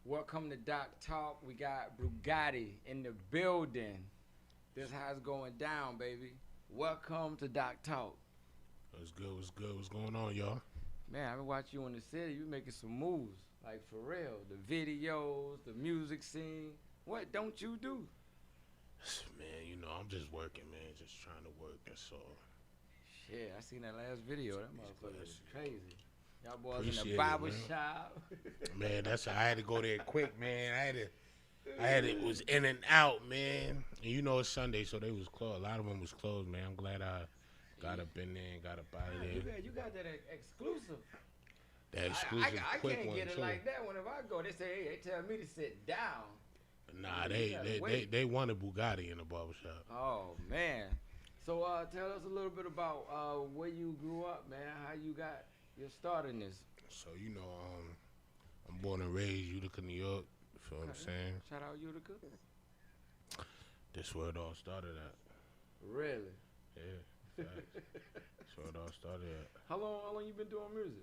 Welcome to Doc Talk. We got Boogotti in the building. This how it's going down, baby. Welcome to Doc Talk. What's good? What's good? What's going on, y'all? Man, I've been watching you in the city. You making some moves, like for real. The videos, the music scene. What don't you do? Man, I'm just working, man. Just trying to work. That's all. Shit, I seen that last video. That motherfucker was crazy. Y'all boys in the Appreciate it, barber man. shop. Man, I had to go there quick, man. It was in and out, man. And it's Sunday, so they was closed. A lot of them was closed, man. I'm glad I got up in there and got up out of there. You got that exclusive. That exclusive I quick can't one, get it too. like that. Whenever I go, they say, hey, they tell me to sit down. Nah, You gotta they wait. wanted Bugatti in the barbershop. Oh man. So tell us a little bit about where you grew up, man. How you got your start in this. So, I'm born and raised Utica, New York. You feel what I'm saying? Shout out Utica. This where it all started at. Really? Yeah, facts. That's where it all started at. How long you been doing music?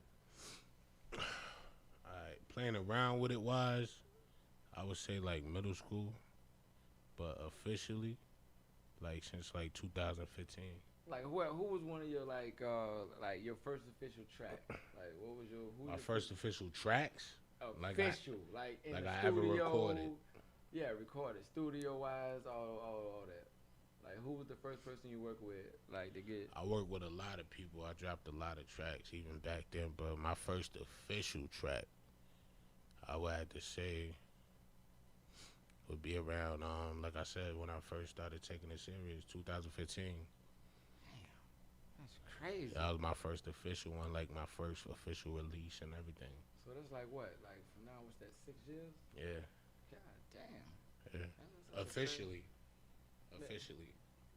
Alright, playing around with it wise, I would say like middle school, but officially, like since like 2015. Like who was one of your like your first official track? Like what was My first official tracks, official like in like the I studio? ever recorded. Yeah, recorded studio wise, all that. Like who was the first person you worked with? Like to get. I worked with a lot of people. I dropped a lot of tracks even back then, but my first official track, I would have to say, would be around like I said, when I first started taking it serious, 2015. That's crazy. That was my first official one, like my first official release and everything. So that's like what? Like from now, what's that? 6 years? Yeah, God damn. yeah. That's Officially.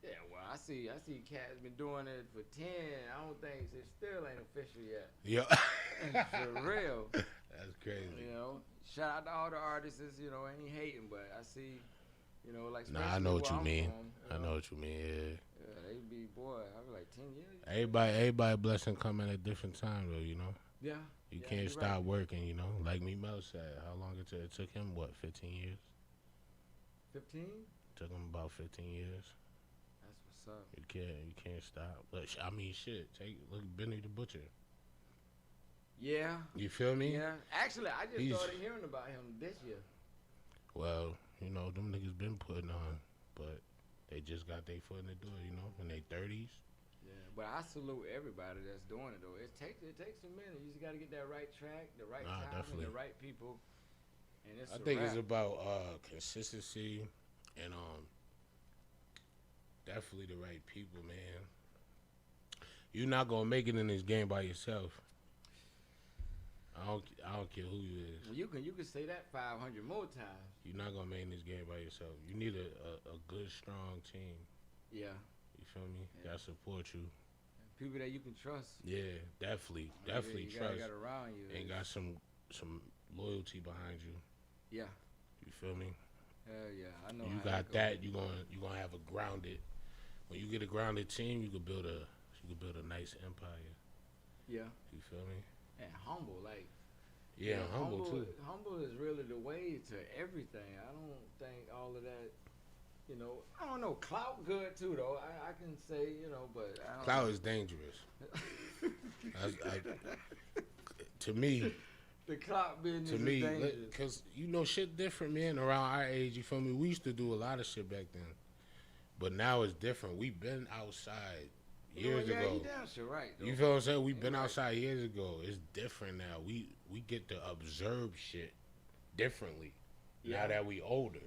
Yeah, well, I see cats been doing it for 10. I don't think it still ain't official yet. Yeah. For real. That's crazy. Shout out to all the artists, ain't hating, but I see, like Nah, I know what you I'm mean. from, I know what you mean, yeah. Yeah, they be, boy, I be like 10 years. Everybody blessing come at a different time, though, Yeah. You Yeah, can't you're stop right. working, Like me Mel said, how long it took? It took him, what, 15 years? 15? Took him about 15 years. That's what's up. You can't stop. But, I mean, shit, look at Benny the Butcher. Yeah. You feel me? Yeah. Actually, I just He's- started hearing about him this year. Well, them niggas been putting on, but they just got their foot in the door, in their 30s. Yeah, but I salute everybody that's doing it though. It takes a minute. You just got to get that right track, the right Nah, time, definitely. and the right people. And it's I a think wrap. it's about consistency and definitely the right people, man. You're not gonna make it in this game by yourself. I don't care who you is. Well, you can say that 500 more times. You're not gonna make it in this game by yourself. You need a good, strong team. Yeah. You feel me? Yeah. That support you. People that you can trust. Yeah, definitely You trust. got around you. And got some loyalty behind you. Yeah. You feel me? Hell yeah. I know. You how got that. You gonna have a grounded. When you get a grounded team, you could build a nice empire. Yeah. You feel me? And humble, like. Yeah, humble too. Humble is really the way to everything. I don't think all of that. I don't know. Clout good too, though. I can say, but I don't Clout is dangerous. To me, the clout business is dangerous. because shit different, man. Around our age, you feel me? We used to do a lot of shit back then, but now it's different. We've been outside years Yeah, ago. you damn sure right. Though. You feel what I'm saying? We've been right. outside years ago. It's different now. We get to observe shit differently. Yeah. Now that we older,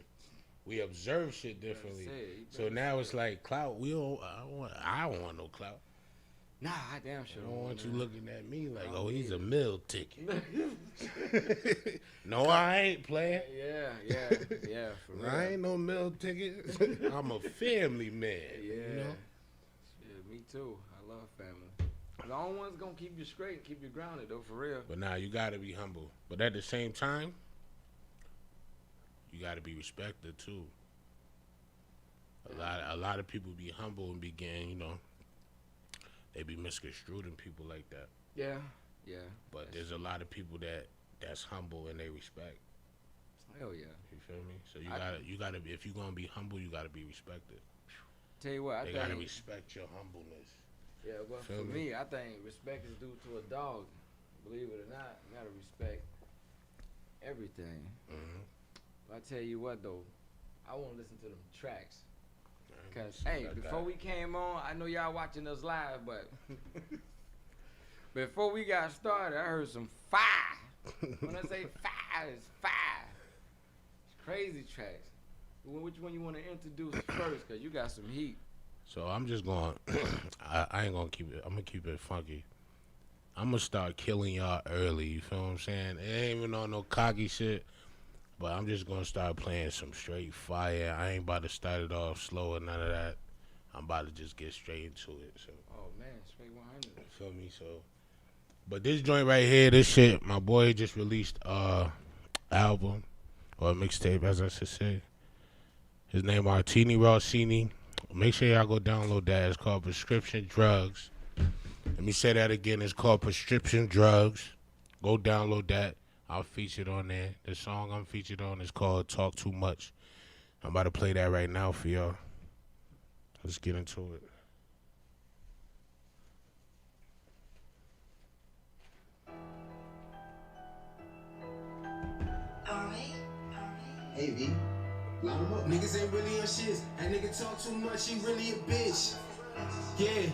we observe shit differently. You So better now say it's it. like clout. I don't want no clout. Nah, I damn I sure don't want you man. looking at me like, I oh, don't he's a either. meal ticket. No, I ain't playing. Yeah, for real. I ain't no meal ticket. I'm a family man. Yeah. You know? Yeah, me too. I love family. The only one's gonna keep you straight and keep you grounded, though, for real. But now you gotta be humble. But at the same time, you gotta be respected too. A lot of people be humble and be getting, they be misconstruing people like that. Yeah. But there's a lot of people that's humble and they respect. Hell yeah. You feel me? So I you gotta be, if you gonna be humble, you gotta be respected. tell you what, I They think. gotta respect your humbleness. Yeah, well, Feel for me? me, I think respect is due to a dog. Believe it or not, you gotta respect everything. Mm-hmm. But I tell you what though, I want to listen to them tracks. Cause See hey, what I before got. we came on, I know y'all watching us live, but before we got started, I heard some fire. When I say fire, it's fire. It's crazy tracks. Which one you want to introduce first? Cause you got some heat. So I'm just going. I ain't gonna keep it. I'm gonna keep it funky. I'm gonna start killing y'all early. You feel what I'm saying? It ain't even on no cocky shit. But I'm just gonna start playing some straight fire. I ain't about to start it off slow or none of that. I'm about to just get straight into it. So Oh man, straight 100. you feel me? So, but this joint right here, this shit, my boy just released album or mixtape, as I should say. His name Martini Rossini. Make sure y'all go download that. It's called Prescription Drugs. Let me say that again. It's called Prescription Drugs. Go download that. I'm featured on there. The song I'm featured on is called Talk Too Much. I'm about to play that right now for y'all. Let's get into it. Hey, V. Line them up. Niggas ain't really on shit. That nigga talk too much, he really a bitch. Yeah.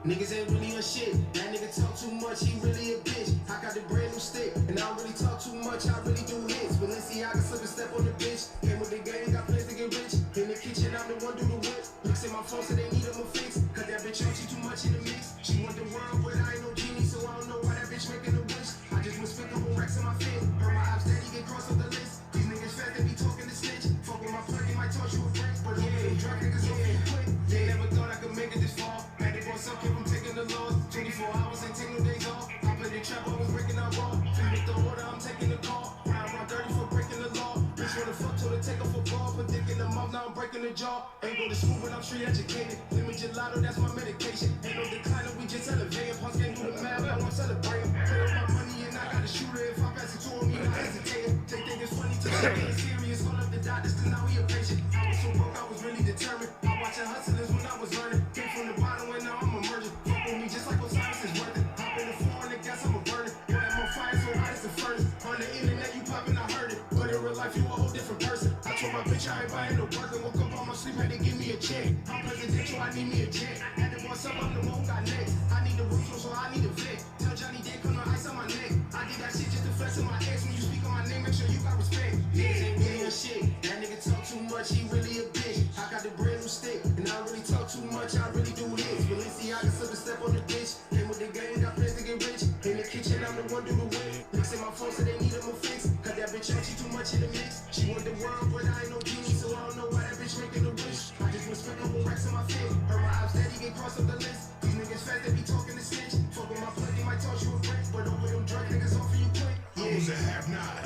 Niggas ain't really on shit. That nigga talk too much, he really a bitch. I got the brand new stick, and I don't really talk too much, I really do hits. Balenciaga slip and step on the bitch. Came with the game, got plans to get rich. In the kitchen, I'm the one do the whip. Looks in my phone, so they need him a fix. Cause that bitch on, she too much in the mix. She want the world, but I ain't no genie, so I don't know why that bitch making a wish. I just went spit couple racks in my fit. Heard my ops daddy get crossed off the list. These niggas fast, they be talking to snitch. Fuck with my plug, they might toss you a brick. But yeah, drug niggas off you quick. They never thought I could make it this far. Had it on some keep them taking the loss. 24 hours ain't take no days off. I play the trap, always breaking out raw. Finish the order, I'm taking the call. Round 30 for breaking the law. Bitch wanna fuck till they take off a ball. Put dick in the mouth, now I'm breaking the jaw. Ain't go to school, but I'm street educated. Limit gelato, that's my medication. Ain't no decliner, we just elevating. Punks can't do the math, I won't celebrate. Play with my money and I got a shooter. If I pass it to him, he not hesitating. They think it's funny till I get serious. Call up the doctor, still now he a patient. I was so broke, I was really determined. I watching hustlers when I was learning. Came from the bottom and now I'm emerging. Fuck with me just like Osiris is worth it. Hop in the floor and I guess I'm a burner. Boy, I'm on fire so hot it's the furnace. On the internet you poppin', I heard it. But in real life you a whole different person. I told my bitch I ain't buying no work and woke up on my sleep, had to give me a check. I'm presidential, I need me a jet. Had to boss up, I'm the one who got next. I need the roof, so I need a vet. Tell Johnny Day, put no ice on my neck. I did that shit just to flex on my ex. When you speak on my name, make sure you got respect. Niggas ain't really a shit. That nigga talk too much, he really a bitch. I got the brand new stick, and I don't really talk too much, I really do hits. Balenciaga slip and step on the bitch. Came with the game, got plans to get rich. In the kitchen, I'm the one do the whip. Looks in my phone, so they need him a fix. Cause that bitch on, she too much in the mix. She want the world, but I ain't no genie, so I don't know why that bitch making a wish. I just went spit couple racks in my fit. Heard my ops daddy get crossed off the list. These niggas fast, they be talking to snitch. Fuck with my plug, they might toss you a brick. But over them drug niggas off you quick. I was a have-not.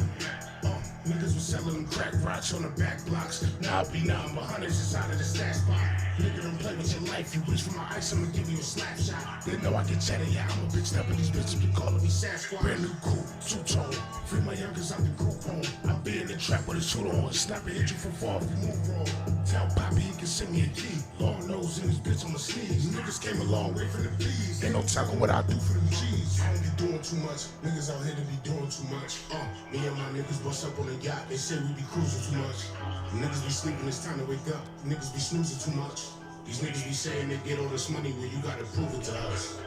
Niggas was selling them crack rocks on the back blocks. Now I be nothing but hundreds inside of the stash spot. Nigga, don't play with your life. You reach for my ice, I'ma give you a slap shot. They know I get cheddar, yeah, I'm a big step, but these bitches be calling me Sasquatch. Brand new coupe, two-tone. Free my youngers out the group home. I be in the trap with a suit on. Snap and hit you from far if you move wrong. Tell Poppy he can send me a key. Long nose in his bitch on my sleeves. Niggas came a long way from the B's. Ain't no telling what I do for them G's. I don't be doing too much. Niggas out here to be doing too much. Me and my niggas bust up on the yacht. They say we be cruising too much. Niggas be sleeping, it's time to wake up. Niggas be snoozing too much. These niggas be saying they get all this money when you gotta prove it to us.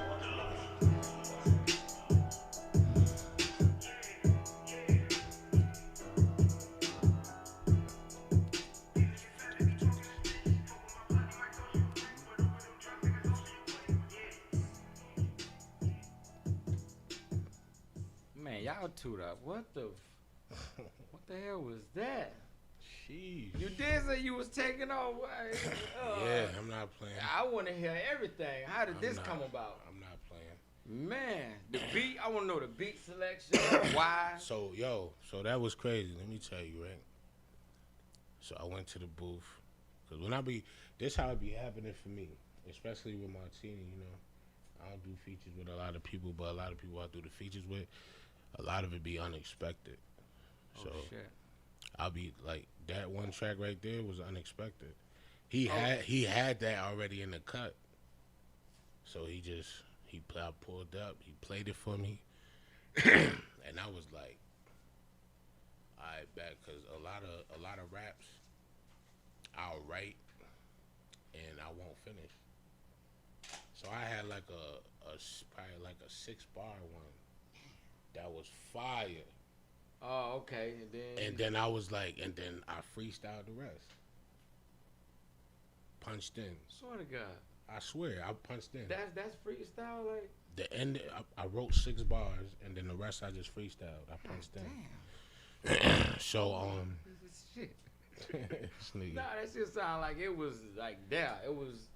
Man, y'all toot up. What the hell was that? Jeez. You did say you was taking off. Yeah, I'm not playing. I want to hear everything. How did this come about? I'm not playing. Man, the beat. I want to know the beat selection. Why? So that was crazy. Let me tell you, right? So I went to the booth, cause this how it be happening for me, especially with Martini. You know, I don't do features with a lot of people, but a lot of people I do the features with, a lot of it be unexpected. So shit. I'll be like, that one track right there was unexpected. He Oh. had that already in the cut. So I pulled up, he played it for me, and I was like, I bet, because a lot of raps I'll write and I won't finish. So I had like probably like a 6-bar one that was fire. Oh, okay. And then I was like, and then I freestyled the rest. Punched in. Swear to God. I swear, I punched in. That's freestyle, like. The end, I wrote 6 bars, and then the rest I just freestyled. I punched in. Damn. So This is shit. this nigga, Nah, that shit sound like it was like there. It was.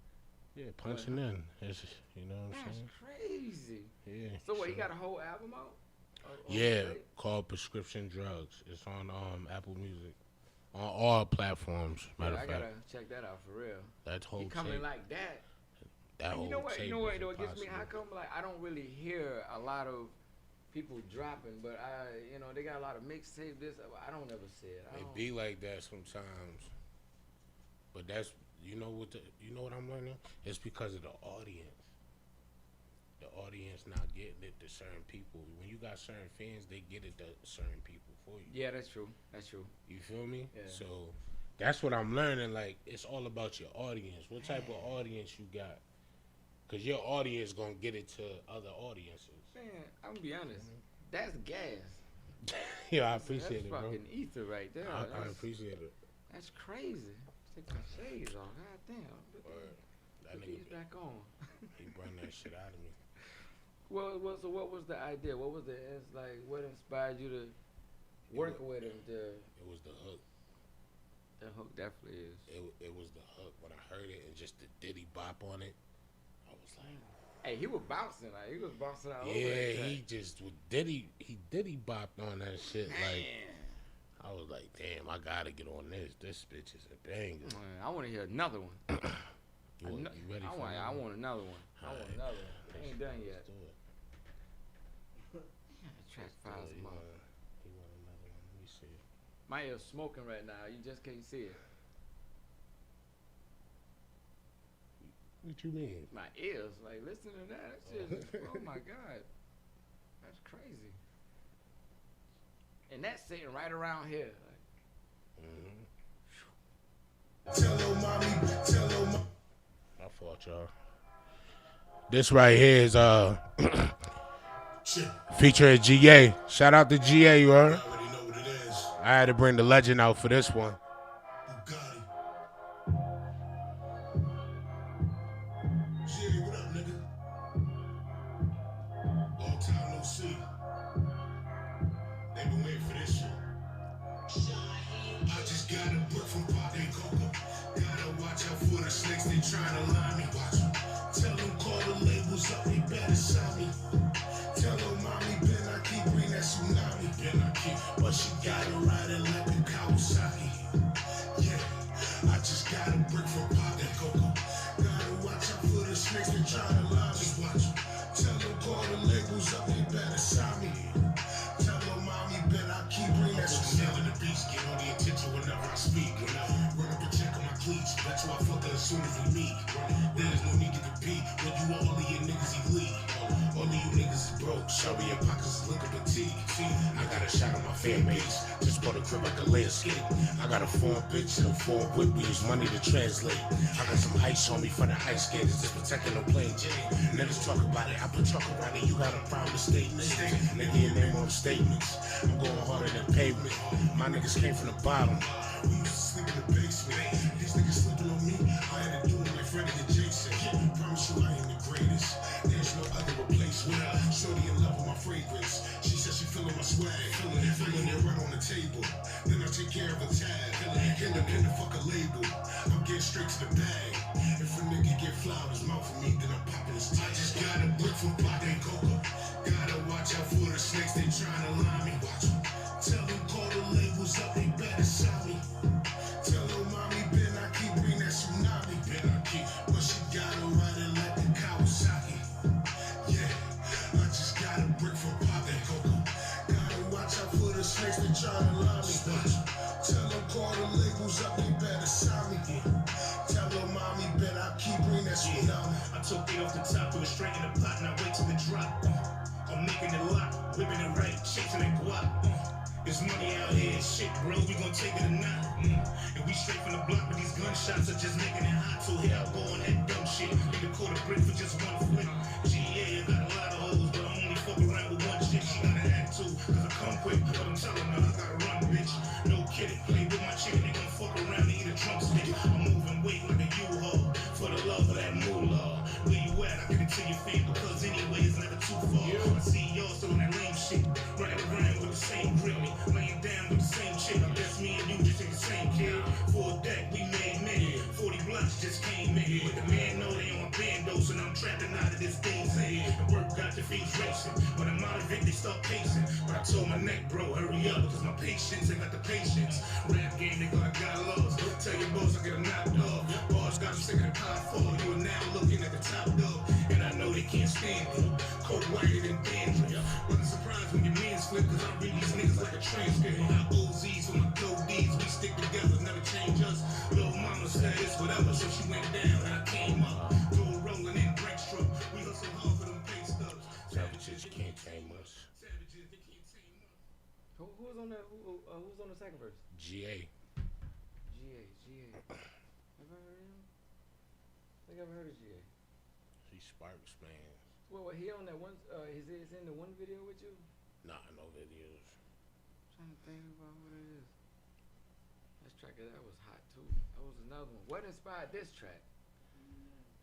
yeah, punching in. It's, you know what I'm That's saying? crazy. Yeah. So what? He got a whole album out? Yeah, called Prescription Drugs. It's on Apple Music, on all platforms. Matter I of gotta fact, check that out for real. that whole He coming tape, like that. that whole You know what? tape You know what? is Though it gets me. How impossible. come like I don't really hear a lot of people dropping, but they got a lot of mixtape. This I don't ever see it. I It don't. be like that sometimes, but that's you know what I'm learning. It's because of the audience. The audience not getting it to certain people. When you got certain fans, they get it to certain people for you. Yeah, that's true. That's true. You feel me? Yeah. So that's what I'm learning. Like, it's all about your audience. What type of audience you got? Because your audience gonna get it to other audiences. Man, I'm gonna be honest. That's gas. Yeah, I appreciate it, That's bro. fucking ether right there. I appreciate it. That's crazy. Take my shades off. God damn. Word. That Put these nigga, back on. he brought that shit out of me. So what was the idea? What was what inspired you to work with him? It was the hook. The hook definitely is. It was the hook. When I heard it and just the Diddy bop on it, I was like, Hey, he was bouncing. Like he was bouncing all over yeah, that track. he just with Diddy bopped on that shit. Like, Man. I was like, damn, I gotta get on this. This bitch is a banger. Man, I want to hear another one. You ready for I another one? want another one. I want Alright. another one. I ain't done yet. Let's do it. The track Let's files do it. him up. He want another one. Let me see. My ear's smoking right now. You just can't see it. What you mean? My ears, like, listen to that. That shit is, oh my God. That's crazy. And that's sitting right around here. Like, Tell her mommy, tell her mommy. My fault, y'all. This right here is featuring GA. Shout out to GA, you heard? I already know what it is. I had to bring the legend out for this one. Boogotti. Jay, what up, nigga? Long time no see. They been waiting for this shit. I just got a brick from Pop and Coco. Gotta watch out for the snakes, they tryna lie me. Watch 'em. Tell them call the labels up, they better sign me. Tell them mommy, Ben, I keep bring that tsunami. Ben, I keep, but she got it riding like a Kawasaki. Yeah, I just got a brick from Pop and Coco. Gotta watch out for the snakes, they tryna lie me. Just watch 'em. Tell them call the labels up, they better sign me. Tell them mommy, Ben, I keep bring that tsunami. The beast, get all the attention whenever I speak. Run up and check on my cleats. Bet you I fuck her as soon as we meet. There's no need to compete when you all of your niggas elite. All of you niggas is broke. Shabby your pockets is looking petite. See, I got a shot on my fan base. Just bought a crib like a landscape. I got a foreign bitch and a foreign whip. We use money to translate. I got some ice on me for the ice skaters. Just protecting no plane. Niggas talk about it. I put chalk around it. You got a problem with statements. Nigga, your name on statements. I'm going harder than pavement. My niggas came from the bottom. We used to sleep in the basement. These niggas sleeping on me. I had to do it like Freddy and Jason. Promise you I am the greatest. There's no other replacement. Shorty in love with my fragrance. She said she feeling my swag. Feeling it right on the table. Then I take care of a tag. Independent fuck a label. I'm getting straight to the bag. If a nigga get flowers mouth for me, then I'm popping his tag. I just got a brick from Pop and Coco. Gotta watch out for the snakes, they tryna lie me. Watch 'em. Tell them call the labels up, they better sign me. Tell her mommy, Ben, I keep bring that tsunami. Ben, I keep, but she got her riding like a Kawasaki. Yeah, I just got a brick from Pop and Coco. Gotta watch out for the snakes. snakes, they tryna lie me. Tell them call the labels up, they better sign me. Tell little mommy, bet I keep bringing that shit out. I took it off the top, threw it straight in the pot, and I wait till it drop. I'm making it lock, whipping it right, chasing that guap. There's money out here, shit, bro, we gon' take it or not. And we straight from the block, but these gunshots are just making it hot. So here I go on that dumb shit. Nigga caught a brick for just one flip. GA, I got a lot of hoes, but I only fuck around with one chick. She gotta act too, cause I come quick, but I'm telling her I gotta run, bitch. No kidding, play with my chicken, they gon' fuck around and eat a drumstick. I'm moving weight like a U-Haul, for the love of that moolah. Where you at? I give it to your fan, because anyway, it's never too far. I see y'all still on that lame shit, running around with the same grip. Laying down with the same chick, I guess me and you just ain't the same kid. For a deck, we made many. 40 blocks just came in. But the man know they on bando, so now I'm trapping out of this thing's in. The work got the feet racing. When I'm out of it, they start pacing. But I told my neck, bro, hurry up, cause my patience ain't got the patience. Rap game, they got lost. Tell your boss I get a knocked off. Boss got them sick of the power. You are now looking at the top dog. And I know they can't stand it. Cold whiter than dandruff. Wasn't surprised when your man's flip, cause I read these niggas like a transcript. My OZs for my ODs, we stick together, never change us. Little mama said it's whatever, so she went down and I came up. Door rolling in break stroke. We hustle hard for them pay stubs. Savages can't tame us. Savages, they can't tame us. Who's on that? Who's on the second verse? GA. GA. Have I heard him? I think I've heard of GA. He sparks, man. Well, he on that one? Is in the one video with you? Nah, no videos. I'm trying to think about what it is. This track of that was hot too. That was another one. What inspired this track?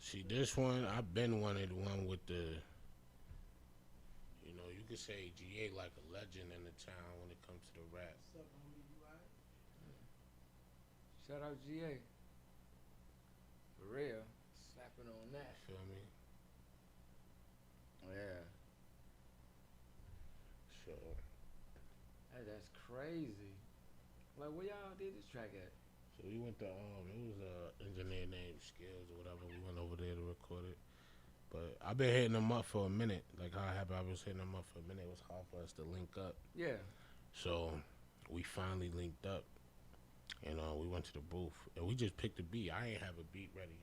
See, this one, I've been wanted one with the, you know, you could say GA like a legend in the town when it comes to the rap. Shout out GA. For real. Slapping on that. Feel me? Yeah. So, That's crazy. Like, where y'all did this track at? so we went to, it was a engineer named Skills or whatever. We went over there to record it. But I've been hitting them up for a minute. Like how I was hitting them up for a minute. It was hard for us to link up. Yeah. So we finally linked up. And we went to the booth. And we just picked a beat. I ain't have a beat ready.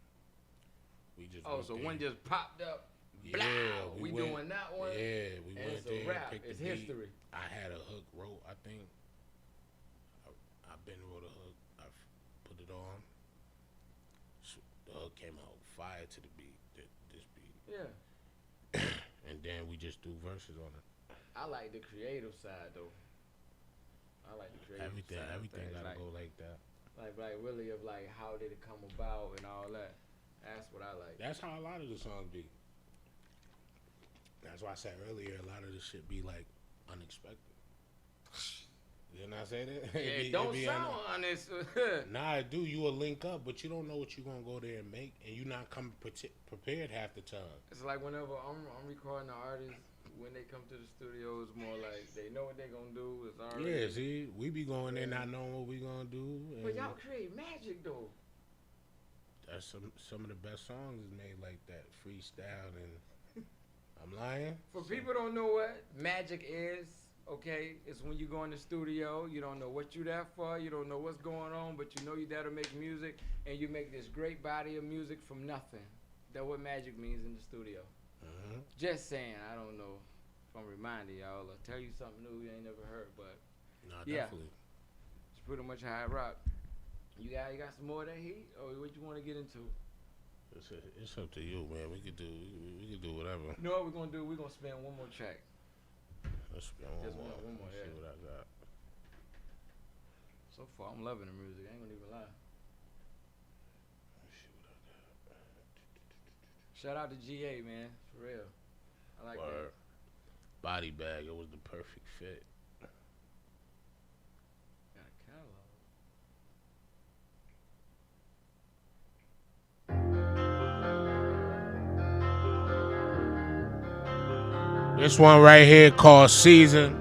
We just Oh, so there. one just popped up. Yeah, Blow. We went, doing that one. Yeah, we And went it's there. a rap. Picked It's the beat. history. I had a hook wrote, I think. I been wrote a hook. I put it on. So the hook came out fire to the beat. This beat. Yeah. And then we just do verses on it. I like the creative side though. I like the creative Everything side. gotta go like that. Like really of like how did it come about and all that. That's what I like. That's how a lot of the songs be. That's why I said earlier, a lot of this shit be like unexpected. Didn't I say that? Yeah, don't sound honest. Nah, I do. You will link up, but you don't know what you're gonna go there and make, and you not come prepared half the time. It's like whenever I'm recording an artist, when they come to the studio, it's more like they know what they gonna do. It's already. Yeah, see, we be going there not knowing what we gonna do. And But y'all create magic though. that's some of the best songs is made like that, freestyle, and I'm lying. For people don't know what magic is, okay, it's when you go in the studio, you don't know what you there for, you don't know what's going on, but you know you there to make music, and you make this great body of music from nothing. That's what magic means in the studio. Mm-hmm. Just saying, I don't know if I'm reminding y'all or tell you something new you ain't never heard, but Nah, yeah. definitely. it's pretty much how I rock. You got some more of that heat, or what you want to get into? It's up to you, man. We could do whatever. You know what we're gonna do? We're gonna spin one more track. Let's spin Just one one more, Let's see yeah. what I got. So far, I'm loving the music. I ain't gonna even lie. Let's see what I got. Shout out to GA, man, for real. I like Word. Body bag. It was the perfect fit. that. Got a catalog. This one right here called Season.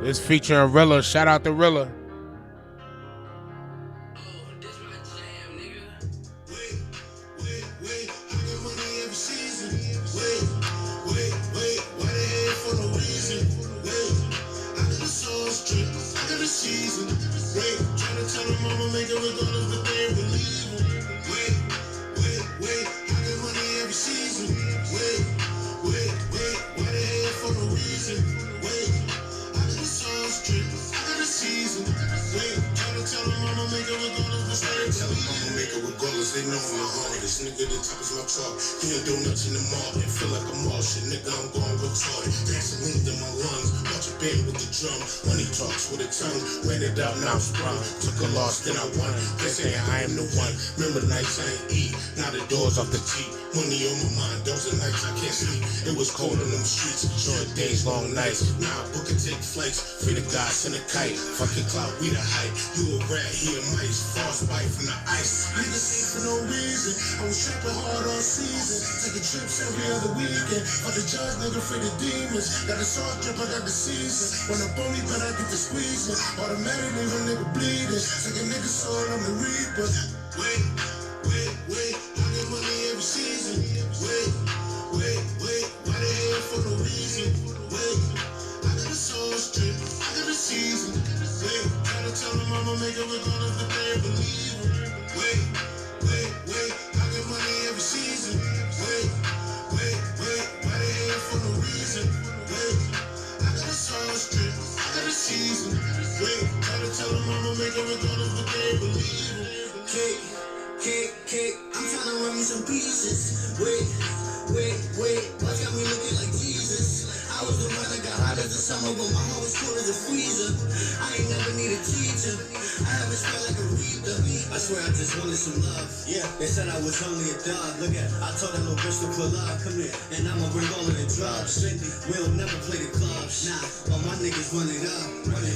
It's featuring Rilla. Shout out to Rilla. Why they head for no reason? I trip. I got a season. Wait, try to tell them I'ma make it regardless, but they ain't believe it. Wait, I get money every season. Wait, why they hate for no reason? Wait, I got a sauce trip. I got a season. Wait, try to tell them I'ma make it regardless, but they ain't believe it. I'ma make it regardless, they know I'm the hardest. Nigga, the top is my chalk. Can't do nothing in the market. Feel like a Martian. Nigga, I'm going retarded. Gasoline in my lungs. Watch a band with the drum. When he talks with a tongue. Ran it out, now I'm sprung. Took a loss, then I won. They say I am the one. Remember nights I ain't eat. Now the doors off the Jeep. Money on my mind. Those are nights I can't sleep. It was cold on them streets. Short days, long nights. Now I book and take flights. Free the gods and a kite. Fucking clout, we the hype. You a rat, he a mice. Frostbite from the ice. Niggas ain't for no reason. I was trapping hard all season. Taking trips every other weekend. For the judge, nigga, afraid of demons. Got a salt drip, I got the season. When up on me, but I get the squeezing. Automatically, my nigga bleeding. Take a nigga soul, I'm the reaper. Wait, I get money every season. Wait, why they hate for no reason? Wait, I got a soul strip, I got a season. Wait, try to tell them I'ma make it regardless, but they ain't believe it. Wait, I get money every season. Wait, why they hate for no reason? Wait, I got a soul strip, I got a season. Wait, try to tell them I'ma make it regardless, but they ain't believe it. Cake, I'm tryna run me some pieces. Wait, watch got me looking like Jesus. I was the one that got hot as the summer, but my heart was cold as a freezer. I ain't never need a teacher. I haven't spent like a reader. I swear I just wanted some love. Yeah, they said I was only a dog. Look at, I told that little bitch to pull up. Come here, and I'ma bring all of the drugs. We'll never play the clubs. Nah, all my niggas run it up.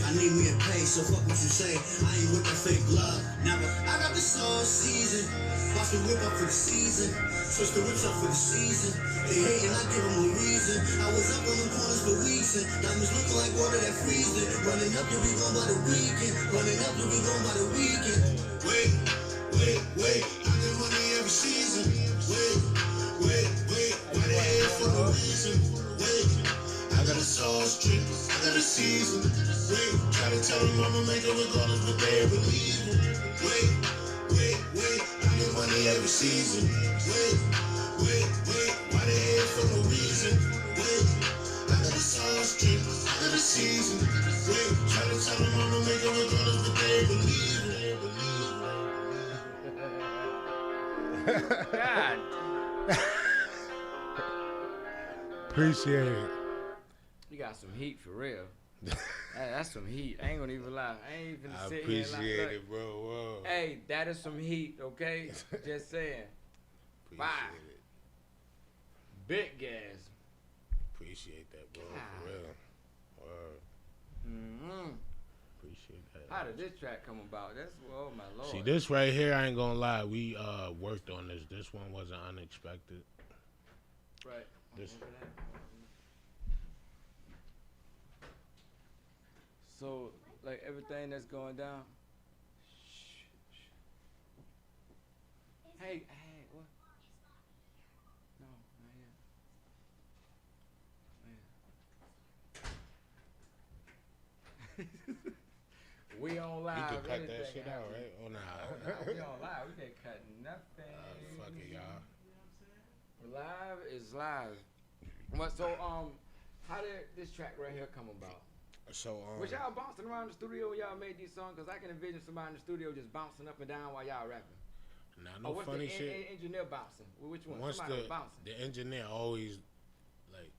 I need me a pay, so fuck what you say. I ain't with that fake love. Never. I got the soul season. Watch the whip up for the season. Switch the whips up for the season. They hating, I give them a reason. I was up on them corners for weeks and diamonds looking like water that freezing. Running up, you'll be gone by the weekend. Running up, you'll be gone by the weekend. Wait, I get money every season. Wait, why they hate for no reason? Wait, I got a soul strip, I got a season. Wait, try to tell them I'ma make it regardless, but they ain't believe it. Wait, I get money every season. Wait, why they hate for no reason? Wait, I got a soul strip, I got a season. Wait, try to tell them I'ma make it regardless, but they ain't believe it. God. Appreciate it. You got some heat for real. That's some heat. I ain't gonna even lie. I ain't even I sit here and appreciate like, it, bro. Whoa. hey, that is some heat, okay? Just saying. Appreciate it. Big gas. Appreciate that, bro. God. For real. Word. Mm-hmm. Appreciate that. How did this track come about? That's, oh my lord. See, this right here, I ain't gonna lie. We worked on this. This one wasn't unexpected. Right. This. So, like everything that's going down. Hey, what? No, not yet. We on live. You can cut that anything shit out, happen. right? Oh, nah. We on live. We can't cut nothing. Fuck it, y'all. Live is live. What? So, how did this track right here come about? So, Was y'all bouncing around the studio when y'all made these songs? Cause I can envision somebody in the studio just bouncing up and down while y'all rapping. nah, no what's funny the shit. engineer bouncing? Which one? Once Somebody was bouncing. the engineer always, like,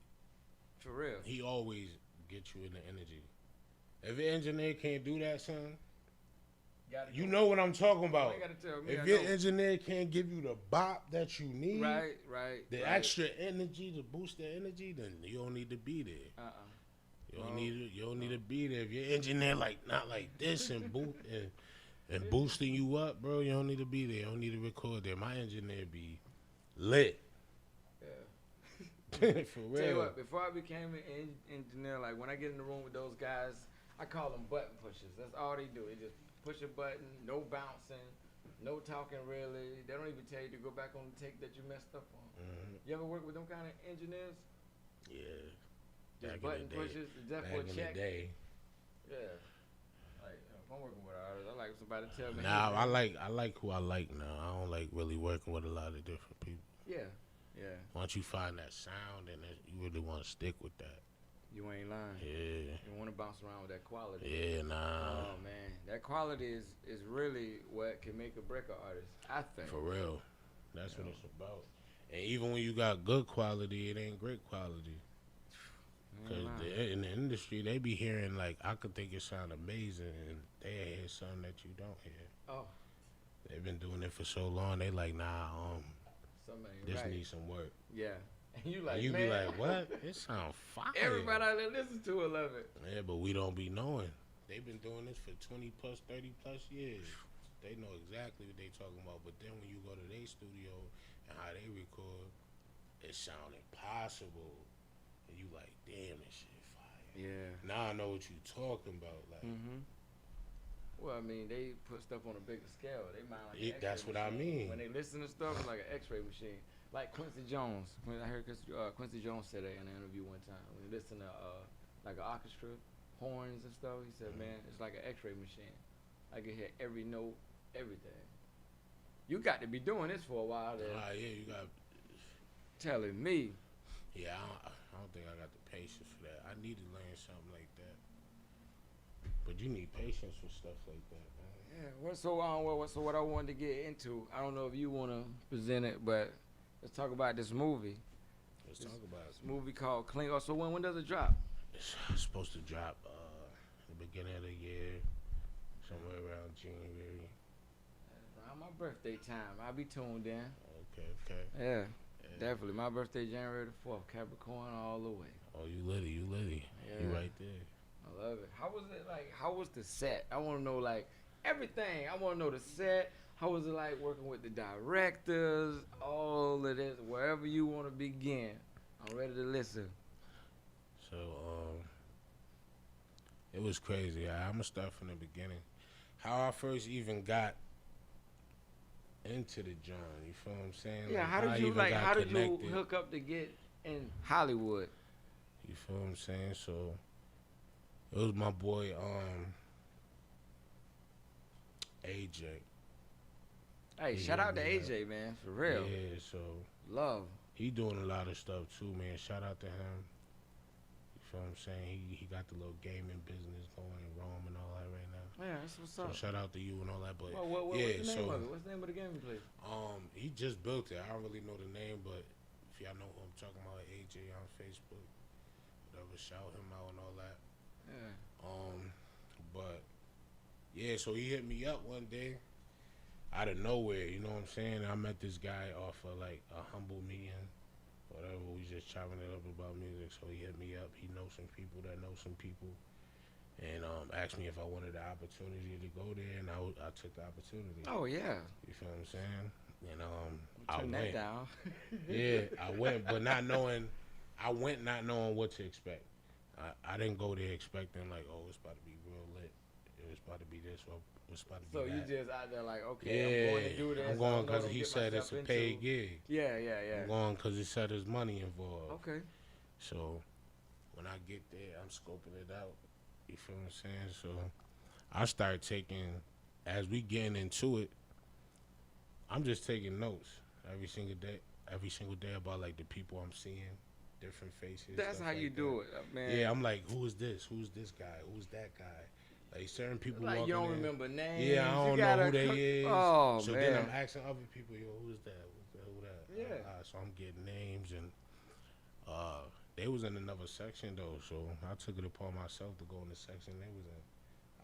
For real. he always gets you in the energy. If the engineer can't do that, son, you know what I'm talking about. You gotta tell me. If your engineer can't give you the bop that you need, the extra energy to boost the energy, then you don't need to be there. You don't need to be there. If your engineer not like this and boosting you up, bro, you don't need to be there. You don't need to record there. My engineer be lit. Yeah. For real. Tell you what, before I became an engineer, like when I get in the room with those guys, I call them button pushers. That's all they do. They just push a button, no bouncing, no talking really. They don't even tell you to go back on the take that you messed up on. Mm-hmm. You ever work with them kind of engineers? Yeah. Just Back button in the day. pushers, just Back for a in check. the day. Yeah. somebody tell me. Nah, hey, I man. like who I like now. I don't like really working with a lot of different people. Yeah, yeah. Once you find that sound and you really want to stick with that. You ain't lying. Yeah. You want to bounce around with that quality. Yeah, nah. Oh man, that quality is really what can make or break an artist. I think. For real. That's what it's about. And even when you got good quality, it ain't great quality. Because in the industry, they be hearing, like, I could think it sound amazing, and they hear something that you don't hear. Oh. They've been doing it for so long, they like, nah, this right. needs some work. Yeah. And you like, and you man, be like, what? It sound fire. Everybody out there listen to it, love it. Yeah, but we don't be knowing. They've been doing this for 20 plus, 30 plus years. They know exactly what they talking about. But then when you go to their studio and how they record, it sound impossible. And you like, damn, this shit fire. Yeah. Now I know what you talking about. Like, Well, I mean, they put stuff on a bigger scale. They mind like an X-ray that's what I machine. mean. When they listen to stuff, it's like an X-ray machine. Like Quincy Jones. When I heard Quincy Jones said that in an interview one time. When you listen to like an orchestra, horns and stuff, he said, man, it's like an X-ray machine. I can hear every note, everything. You got to be doing this for a while. Yeah, you got. Telling me. Yeah, I don't think I got the patience for that. I need to learn something like that. But you need patience for stuff like that, man. Yeah. So what I wanted to get into, I don't know if you want to present it, but let's talk about this movie. Let's talk about it. This movie called Clean. Oh, so when does it drop? It's supposed to drop the beginning of the year, somewhere around January. Around my birthday time. I'll be tuned in. Okay. Yeah. Definitely. My birthday, January the 4th. Capricorn all the way. Oh, you litty. Yeah. You right there. I love it. How was it like? How was the set? I want to know like everything. I want to know the set. How was it like working with the directors? All of this. Wherever you want to begin. I'm ready to listen. So, it was crazy. I'm going to start from the beginning. How I first even got into the genre, you feel what I'm saying? Yeah, like, how did you hook up to get in Hollywood? You feel what I'm saying? So it was my boy AJ. Hey, shout out to AJ, man, for real. Yeah, so love. He doing a lot of stuff too, man. Shout out to him. You feel what I'm saying? He got the little gaming business going in Rome and all that right now. Yeah, that's what's up. So shout out to you and all that. But what's the name of it? What's the name of the gaming place? He just built it. I don't really know the name, but if y'all know who I'm talking about, AJ on Facebook, whatever, shout him out and all that. Yeah. But yeah, so he hit me up one day out of nowhere. You know what I'm saying? I met this guy off of like a humble meeting, whatever. We just chopping it up about music. So he hit me up. He knows some people that know some people. And asked me if I wanted the opportunity to go there, and I took the opportunity. Oh yeah. You feel what I'm saying? And I Turn went. that down. Yeah, I went, but not knowing. I went not knowing what to expect. I didn't go there expecting like, oh, it's about to be real lit. It was about to be this or it's about to be so that. you just out there like, okay, yeah, I'm going to do this. I'm going because he said it's a paid gig. Yeah. I'm going because he said there's money involved. Okay. So when I get there, I'm scoping it out. You feel what I'm saying? So I start taking, as we getting into it, I'm just taking notes every single day about like the people I'm seeing, different faces. That's how you do it, man. Yeah, I'm like, who is this? Who's this guy? Who's that guy? Like certain people like walking you don't in, remember names. Yeah, I don't know who they is. Oh, so man. then I'm asking other people, yo, who's that? Who that? Yeah. So I'm getting names and they was in another section though, so I took it upon myself to go in the section they was in.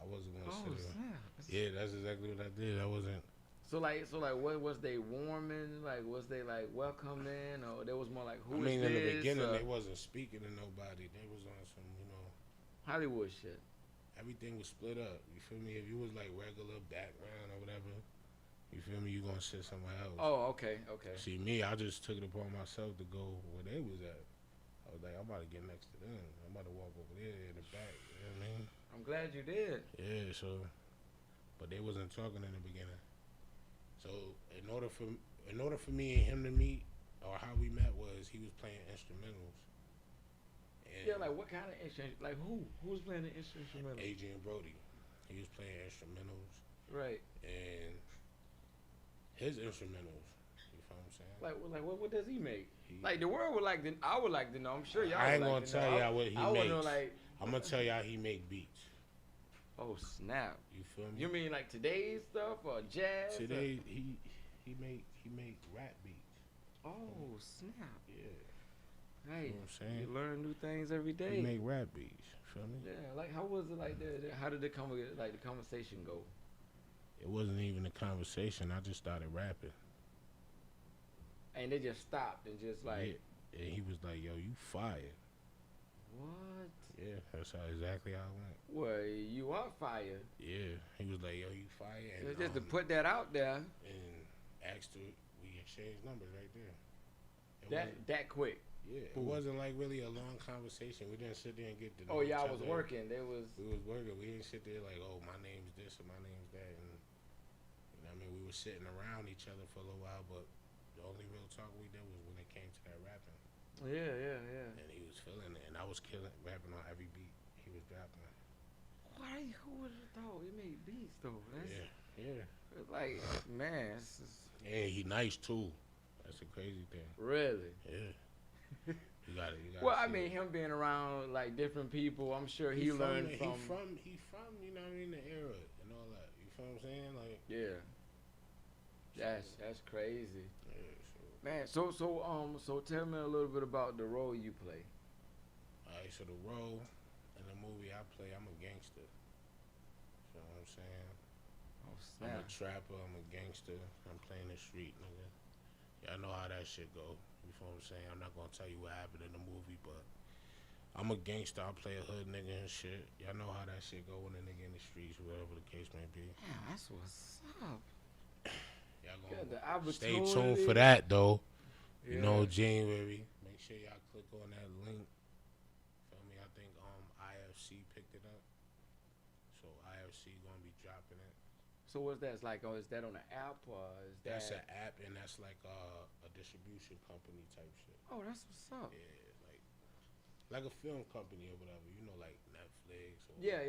I wasn't gonna sit there. Yeah, that's exactly what I did. I wasn't. So like, what was they warming? Like, was they like welcoming, or there was more like who? I mean, is in this? the beginning, they wasn't speaking to nobody. They was on some, Hollywood shit. Everything was split up. You feel me? If you was like regular background or whatever, you feel me? You gonna sit somewhere else. Oh, okay. See me, I just took it upon myself to go where they was at. I was like, I'm about to get next to them. I'm about to walk over there in the back. You know what I mean? I'm glad you did. Yeah. So, but they wasn't talking in the beginning. So in order for me and him to meet, or how we met was he was playing instrumentals. And yeah, like what kind of instrument? Like who? Who's playing the instrumentals? Adrian Brody. He was playing instrumentals. Right. And his instrumentals, you feel what I'm saying? Like what does he make? He- Like the world would like to. I would like to know. I'm sure y'all. I ain't would gonna like to tell know. y'all what he I would makes. know like. I'm gonna tell y'all he make beats. Oh snap! You feel me? You mean like today's stuff or jazz? Today he make rap beats. Oh snap! Yeah. Hey, You know what I'm saying? you learn new things every day. He make rap beats. Feel me? Yeah, like how was it like how did the conversation go? It wasn't even a conversation. I just started rapping. And they just stopped and just like Yeah. And he was like, "Yo, you fired." what? Yeah, that's how exactly how it went. Well, you are fire. Yeah, he was like, "Yo, you fired," and Just to put that out there, and asked her, we exchanged numbers right there. that quick. Yeah, it Boom. wasn't like really a long conversation. We didn't sit there and get to know Oh, y'all each was other. working. There was. We was working. We didn't sit there like, "Oh, my name's this and my name's that," and you know what I mean, we were sitting around each other for a little while, but the only real talk we did was when it came to that rapping. Yeah. And he was feeling it, and I was killing rapping on every beat he was dropping. Why? Who would have thought he made beats though? That's, Yeah. It's like, man, it's just And he nice too. That's the crazy thing. really. Yeah. You got it. Well, I mean, him being around like different people, I'm sure he learned He from. from you know what I mean, the era and all that. You feel what I'm saying? Like Yeah. That's crazy, yeah, man. So tell me a little bit about the role you play. alright, so the role in the movie I play, I'm a gangster. You know what I'm saying? Oh I'm a snap! trapper, I'm a gangster, I'm playing the street, nigga. Y'all know how that shit go. You feel what I'm saying? I'm not gonna tell you what happened in the movie, but I'm a gangster, I play a hood nigga and shit. Y'all know how that shit go when a nigga in the streets, whatever the case may be. Damn, that's what's up. Y'all Got the gonna stay opportunity. tuned for that though. You Yeah. know, January. Make sure y'all click on that link. Feel me? I think IFC picked it up. So IFC gonna be dropping it. So what's that? It's like, oh, is that on the app or is that? That's an app and that's like a distribution company type shit. Oh, that's what's up. Yeah, like a film company or whatever. You know, like Netflix or Yeah.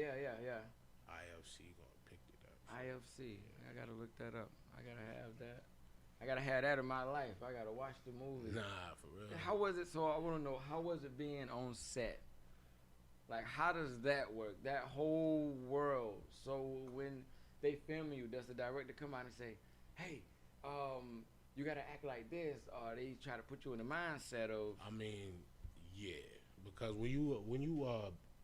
IFC gonna pick it up. IFC. I gotta look that up. I gotta have that. I gotta have that in my life. I gotta watch the movie. Nah, for real. How was it? So I want to know, how was it being on set? Like, how does that work? That whole world. So when they film you, does the director come out and say, "Hey, you gotta act like this," or they try to put you in the mindset of? I mean, yeah, because when you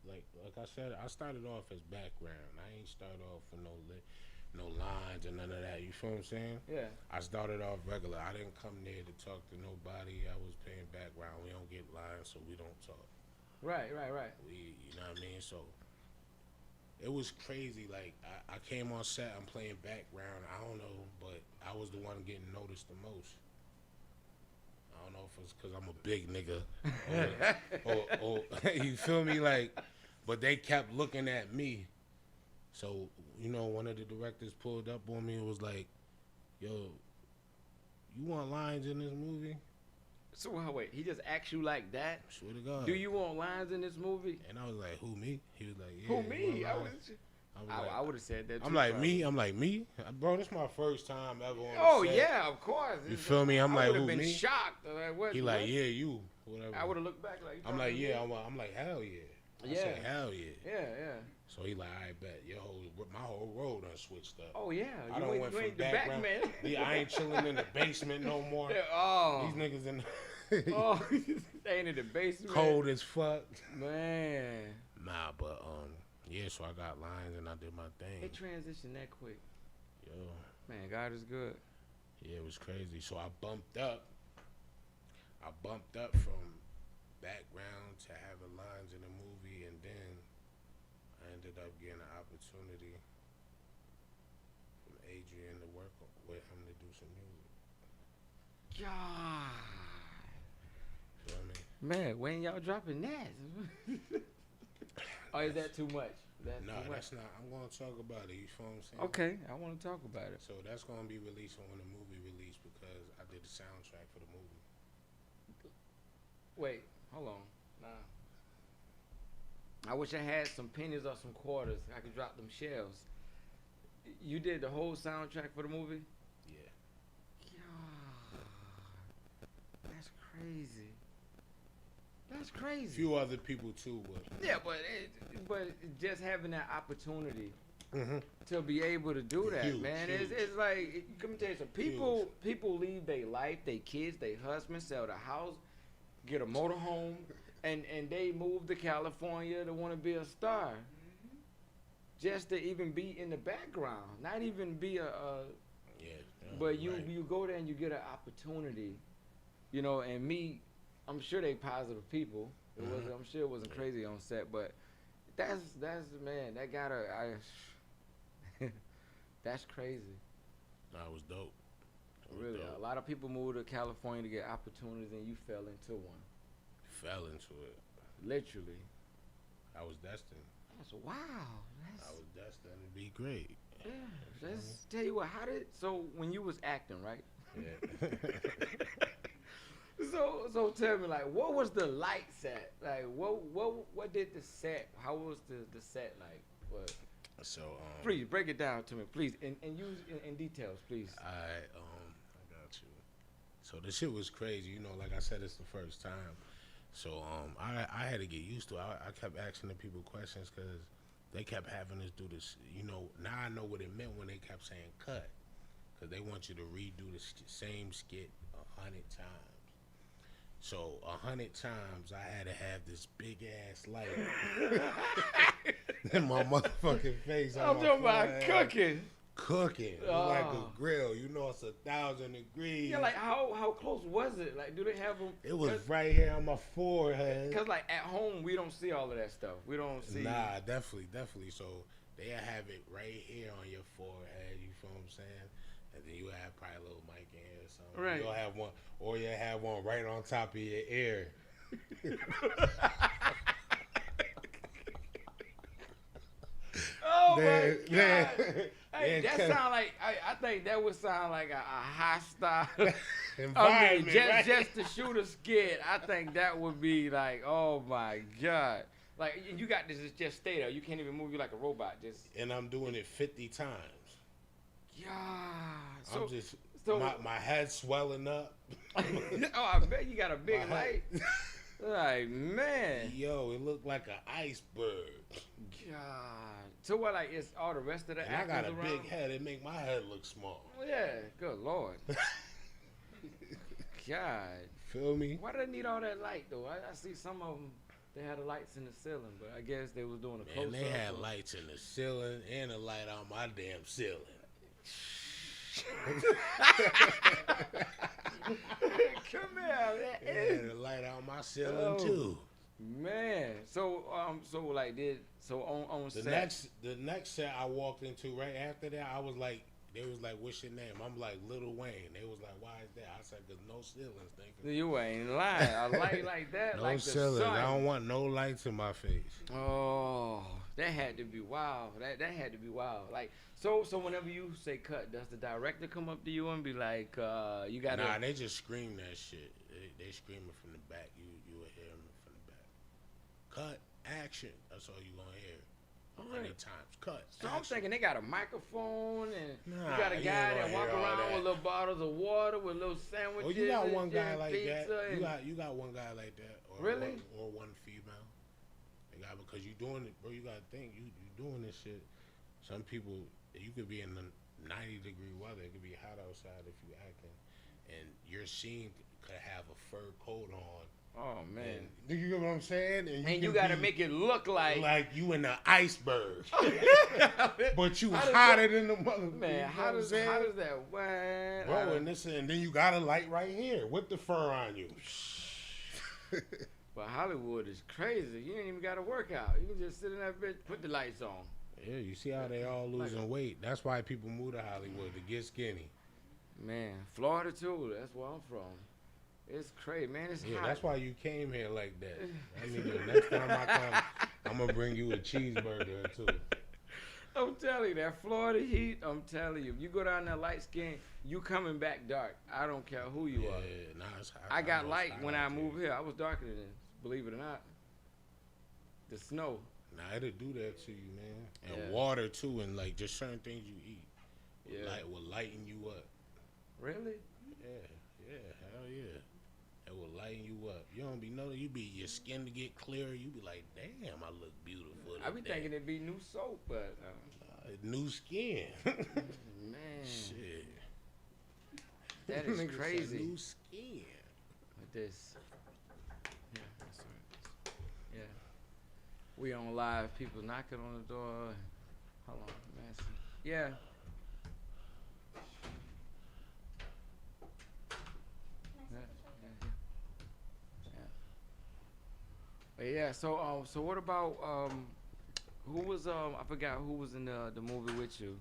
like I said, I started off as background. I ain't started off with no lines and none of that. You feel what I'm saying? Yeah. I started off regular. I didn't come there to talk to nobody. I was playing background. We don't get lines, so we don't talk. Right. We, you know what I mean? So it was crazy. Like I came on set. I'm playing background. I don't know, but I was the one getting noticed the most. I don't know if it's because I'm a big nigga, or you feel me? Like, but they kept looking at me. So you know, one of the directors pulled up on me and was like, "Yo, you want lines in this movie?" So wait, he just asked you like that? Swear to God. Do you want lines in this movie? And I was like, "Who, me?" He was like, "Yeah." Who, you me? want I lines?" I would have said that too. I'm like, probably. me? I'm like, me? Bro, this is my first time ever on Oh, the set. yeah, of course. You feel me? I'm I like, would who, have been me? shocked. Like, what, He what? like, yeah, you. Whatever. I would have looked back like. I'm like, talking yeah. to me? I'm like, hell yeah. I Yeah. said, hell yeah. Yeah. So he like, I bet my whole role done switched up. Oh, yeah. I done went from the background. Batman. Yeah, I ain't chilling in the basement no more. Yeah, oh. These niggas in Oh, they ain't in the basement. cold as fuck. Man. Nah, but yeah. So I got lines and I did my thing. It transitioned that quick. Yo, Man, God is good. yeah, it was crazy. So I bumped up from background to having lines in the movie, and then I ended up getting an opportunity from Adrian to work with him to do some music. God. Feel me? Man, when y'all dropping that? Or is that too much? No, too much? that's not. I'm gonna talk about it. You feel what I'm saying? Okay, I want to talk about it. So that's gonna be released when the movie released because I did the soundtrack for the movie. Wait, hold on. Nah. I wish I had some pennies or some quarters. I could drop them shells. You did the whole soundtrack for the movie? Yeah. God, that's crazy. That's A crazy. few other people too, but Yeah, but just having that opportunity mm-hmm. to be able to do that, Huge, man, huge. it's like, come tell you something. People leave their life, their kids, their husband, sell the house, get a motorhome, and they move to California to want to be a star, just to even be in the background, not even be a yeah. but you right. you go there and you get an opportunity, you know. And me, I'm sure they positive people. It was, I'm sure it wasn't crazy on set, but that's man, that gotta that's crazy. Nah, it was dope. It was Really, dope. a lot of people move to California to get opportunities, and you fell into one. Fell into it. Literally. I was destined. That's wow. I was destined to be great. Yeah. Let's tell you what. So when you was acting, right? Yeah. So tell me, like, what was the light set? Like, what did the set? How was the set like? What? So Please break it down to me, please, and use in details, please. I got you. So the shit was crazy, you know. Like I said, it's the first time. So I had to get used to it. I kept asking the people questions because they kept having us do this. You know, now I know what it meant when they kept saying cut, because they want you to redo the same skit 100 times. So 100 times I had to have this big ass light in my motherfucking face. I'm talking about cooking. Cooking. It's like a grill. You know, it's 1,000 degrees. Yeah, like how close was it? Like, do they have them? It was right here on my forehead. Cause like at home we don't see all of that stuff. We don't see. Nah, definitely. So they have it right here on your forehead. You feel what I'm saying? And then you have probably a little mic in here or something. Right. You'll have one, or you have one right on top of your ear. Oh Then- my then- God! Hey, that sound like I think that would sound like a hostile Environment, right? just to shoot a skit. I think that would be like, oh my God! Like you got this just stay there. You can't even move. You like a robot. Just And I'm doing it 50 times. yeah. I'm just so my head swelling up. oh, I bet you got a big My light. head- Like man, Yo, it looked like an iceberg. God. So what? Like it's all the rest of the And I actors got a around? big head. It make my head look small. Yeah. Good Lord. God. Feel me? Why do they need all that light though? I see some of them. They had the lights in the ceiling, but I guess they was doing a close And they had lights in the ceiling and a light on my damn ceiling. Come here, And a light on my ceiling Oh. too. man. So like on The set. next set I walked into right after that, I was like, they was like, "What's your name?" I'm like, Lil Wayne. They was like, "Why is that?" I said, "Cause no ceilings, nigga. You ain't lying. A light like that, No like the ceilings. sun. I don't want no lights in my face." Oh, that had to be wild. That had to be wild. Like so whenever you say cut, does the director come up to you and be like, you gotta? Nah, they just scream that shit. They screaming from the back. You will hear them from the back. Cut, action. That's all you gonna hear. Many times. Cut. So I'm action. thinking they got a microphone and Nah, you got a you guy ain't that gonna walk hear all around that. with little bottles of water with little sandwiches. Oh, you got and one guy and like pizza that. and- You got one guy like that. Or Really? one female. You got, because you doing it, bro. You gotta think you doing this shit. Some people, you could be in the 90-degree weather. It could be hot outside if you acting, and your scene could have a fur coat on. Oh man! And, you get what I'm saying? And you can gotta be make it look like you in the iceberg, but you How does hotter that- than the mother. man. you know How what I'm does saying? that work? Bro, and then you got a light right here with the fur on you. But Hollywood is crazy. You ain't even got to work out. You can just sit in that bitch, put the lights on. Yeah, you see how they all losing weight. That's why people move to Hollywood, to get skinny. Man, Florida too. That's where I'm from. It's crazy, man. It's Yeah, hot. that's why you came here like that. I mean, the next time I come, I'm gonna bring you a cheeseburger too. I'm telling you, that Florida heat, I'm telling you, if you go down there light skin, you coming back dark. I don't care who you are. Nah, it's hot. I got know it's light hot when out I there. moved here. I was darker than this, believe it or not. The snow. Nah, it'll do that to you, man. And Yeah. water too, and like just certain things you eat. Yeah. Will lighten you up. Really? Yeah, hell yeah. It will lighten you up. You don't be noticing. You be your skin to get clearer. You be like, damn, I look beautiful. I be thinking it'd be new soap, but new skin. man, Shit. that is Nigga said crazy. new skin. With this, yeah, that's right. Yeah, we on live. People knocking on the door. Hold on, man. Yeah. Yeah. So what about who was I forgot who was in the movie with you.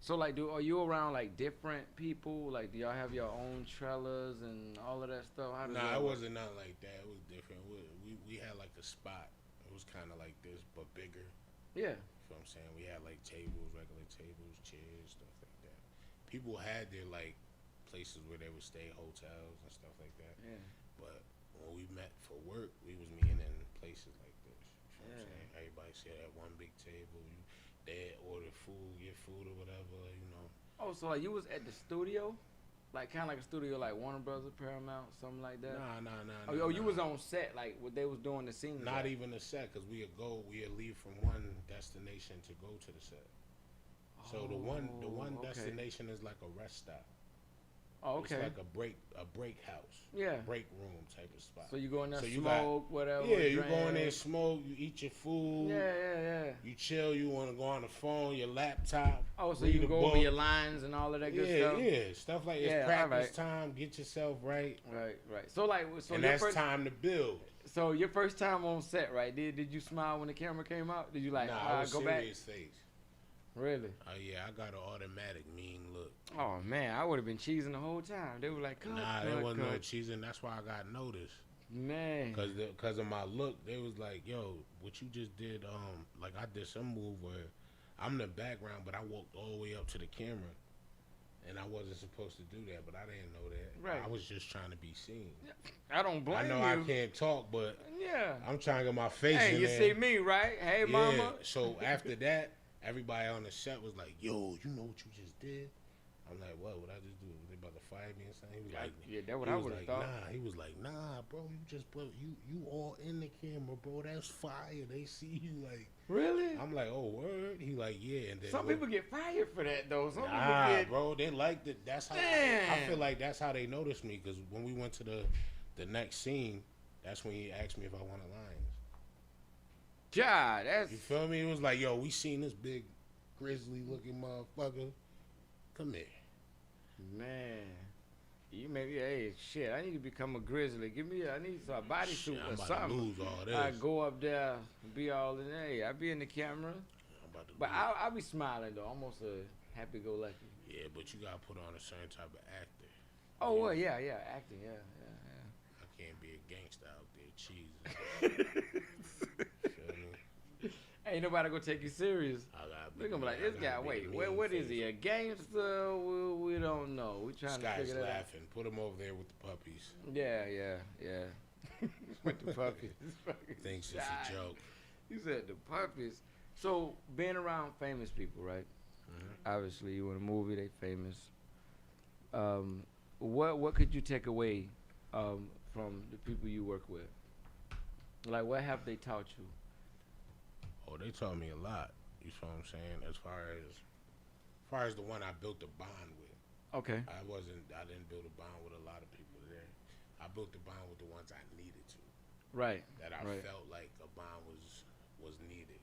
So like, are you around like different people? Like, do y'all have your own trailers and all of that stuff? How does Nah, that it work? wasn't not like that. It was different. We had like a spot. It was kind of like this, but bigger. Yeah. You know what I'm saying? We had like tables, regular tables, chairs, stuff like that. People had their like places where they would stay, hotels and stuff like that. Yeah. But when we met for work, we was meeting in places like this. You know what I'm saying? Everybody sit at one big table. They order food, get food or whatever, you know. Oh, so like you was at the studio, like kind of like a studio, like Warner Brothers, Paramount, something like that. Nah. You was on set, like what they was doing the scenes. Not at. even a set, cause we'd leave from one destination to go to the set. So the one okay. destination is like a rest stop. Oh, okay. It's like a break house. Yeah. Break room type of spot. So you go in there, So you smoke, whatever. Yeah, you drink. go in there, smoke, you eat your food. Yeah. You chill, you want to go on the phone, your laptop. Oh, so read you a can go book. over your lines and all of that good stuff. Yeah, stuff like it's Yeah, practice alright. time. Get yourself right, Right. So like, and your that's first, time to build. So your first time on set, right? Did you smile when the camera came out? Did you like I was go serious back? face. Really? Oh yeah, I got an automatic mean look. Oh man, I would have been cheesing the whole time. They were like, cut, There cut, wasn't no cut. cheesing. That's why I got noticed. Man. Cause of my look, they was like, "Yo, what you just did? Like I did some move where I'm in the background, but I walked all the way up to the camera, and I wasn't supposed to do that, but I didn't know that. Right. I was just trying to be seen. I don't blame I know you. I can't talk, but Yeah. I'm trying to get my face Hey, in you there. see me, right? Hey, Yeah. mama. So after that, everybody on the set was like, "Yo, you know what you just did?" I'm like, "What? What I just do? They about to fire me or something?" He was like, Yeah, that's what he I was would have like, thought. Nah, he was like, "Nah, bro, you just put you all in the camera, bro. That's fire. They see you like." Really? I'm like, "Oh, word." He like, "Yeah." And then Some people get fired for that though. Some nah, people get. bro, they liked it. That's how I Damn. feel like that's how they noticed me. Because when we went to the next scene, that's when he asked me if I wanted lines. God, that's. You feel me? It was like, "Yo, we seen this big grizzly looking motherfucker. Come here." Man. You maybe, hey, shit, I need to become a grizzly. I need a bodysuit I'm or about something. to lose all this. I go up there, be all in there. I be in the camera. I'm about to But lose. I'll be smiling though, almost a happy-go-lucky. Yeah, but you gotta put on a certain type of actor. Oh, well, yeah, acting, yeah. I can't be a gangster out there cheesing. Feel me? Ain't nobody gonna take you serious. I gotta They're gonna be like, this guy, wait, what is he, a gangster? We don't know. We trying to Sky's figure that out. laughing. Put him over there with the puppies. Yeah. With the puppies. Thinks it's a joke. You said the puppies. So, being around famous people, right? Mm-hmm. Obviously, you in a movie, they famous. What could you take away from the people you work with? Like, what have they taught you? Oh, they taught me a lot. You know what I'm saying? As far as the one I built a bond with. Okay. I didn't build a bond with a lot of people there. I built a bond with the ones I needed to. Right. That I right. felt like a bond was needed.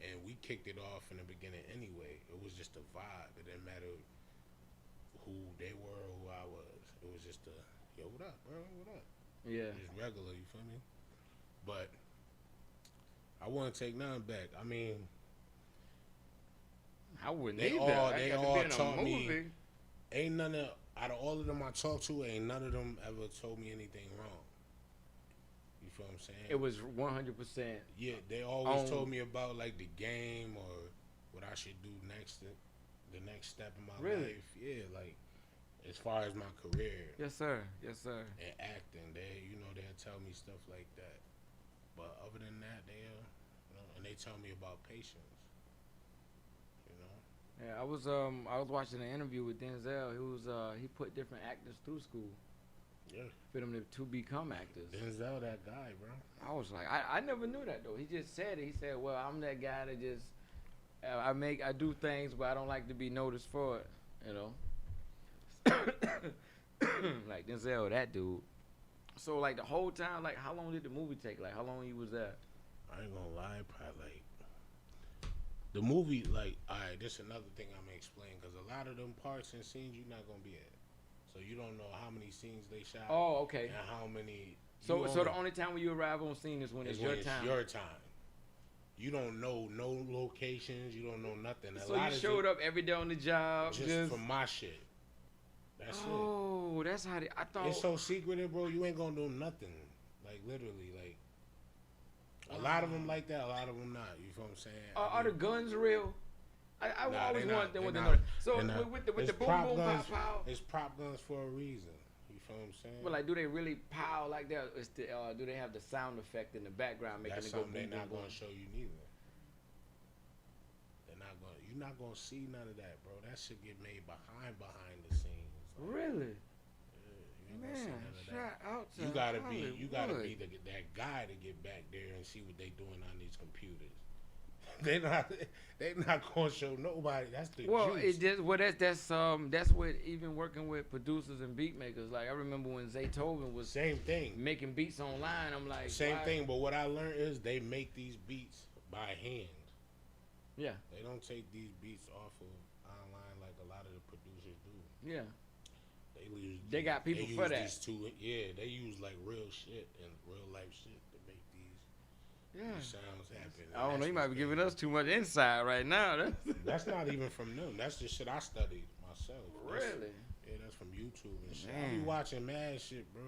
And we kicked it off in the beginning anyway. It was just a vibe. It didn't matter who they were or who I was. It was just a, yo, what up, bro? What up? Yeah. Just regular, you feel me? But I wouldn't take none back. I mean, I wouldn't they either. all I taught me. movie. Ain't none of, out of all of them I talked to, ain't none of them ever told me anything wrong. You feel what I'm saying? It was 100%. Yeah, they always told me about like the game or what I should do next, the next step in my Really? life. Yeah, like as far as my career Yes, sir. and acting, they'll tell me stuff like that. But other than that, and they tell me about patience. You know. Yeah, I was watching an interview with Denzel. He put different actors through school Yeah. for them to become actors. Denzel, that guy, bro. I was like, I never knew that though. He just said it. He said, well, I'm that guy that just I do things, but I don't like to be noticed for it. You know. Like Denzel, that dude. So like the whole time, like how long did the movie take? Like how long you was there? I ain't gonna lie, probably like the movie. Like, all right, this is another thing I'm gonna explain because a lot of them parts and scenes you're not gonna be at, so you don't know how many scenes they shot. Oh, okay. And how many. So the only time when you arrive on scene is when it's your time. Your time. You don't know no locations. You don't know nothing. So you showed up every day on the job just for my shit. That's it. Oh, that's how I thought. It's so secretive, bro. You ain't gonna do nothing. Like literally, like a lot of them like that. A lot of them not. You feel what I'm saying? Are the guns real? I always want them to know. Not. So with the boom boom guns, pow pow. It's prop guns for a reason. You feel what I'm saying? But like, do they really pow like that? Do they have the sound effect in the background making That's it go boom something they're boom not boom? gonna show you neither. They're not gonna. You're not gonna see none of that, bro. That shit get made behind the scenes. Like, Really? yeah, Man, shout out to you gotta Hollywood. be that guy to get back there and see what they doing on these computers. They not gonna show nobody. That's the juice. That's what even working with producers and beat makers. Like I remember when Zaytoven was same thing making beats online. I'm like same thing. But what I learned is they make these beats by hand. Yeah. They don't take these beats off of online like a lot of the producers do. Yeah. They got people for that. They use like real shit and real life shit to make these sounds happen. I don't know. You might be giving us too much insight right now. That's not even from them. That's just shit I studied myself. Really? That's from YouTube and shit. I be watching mad shit, bro.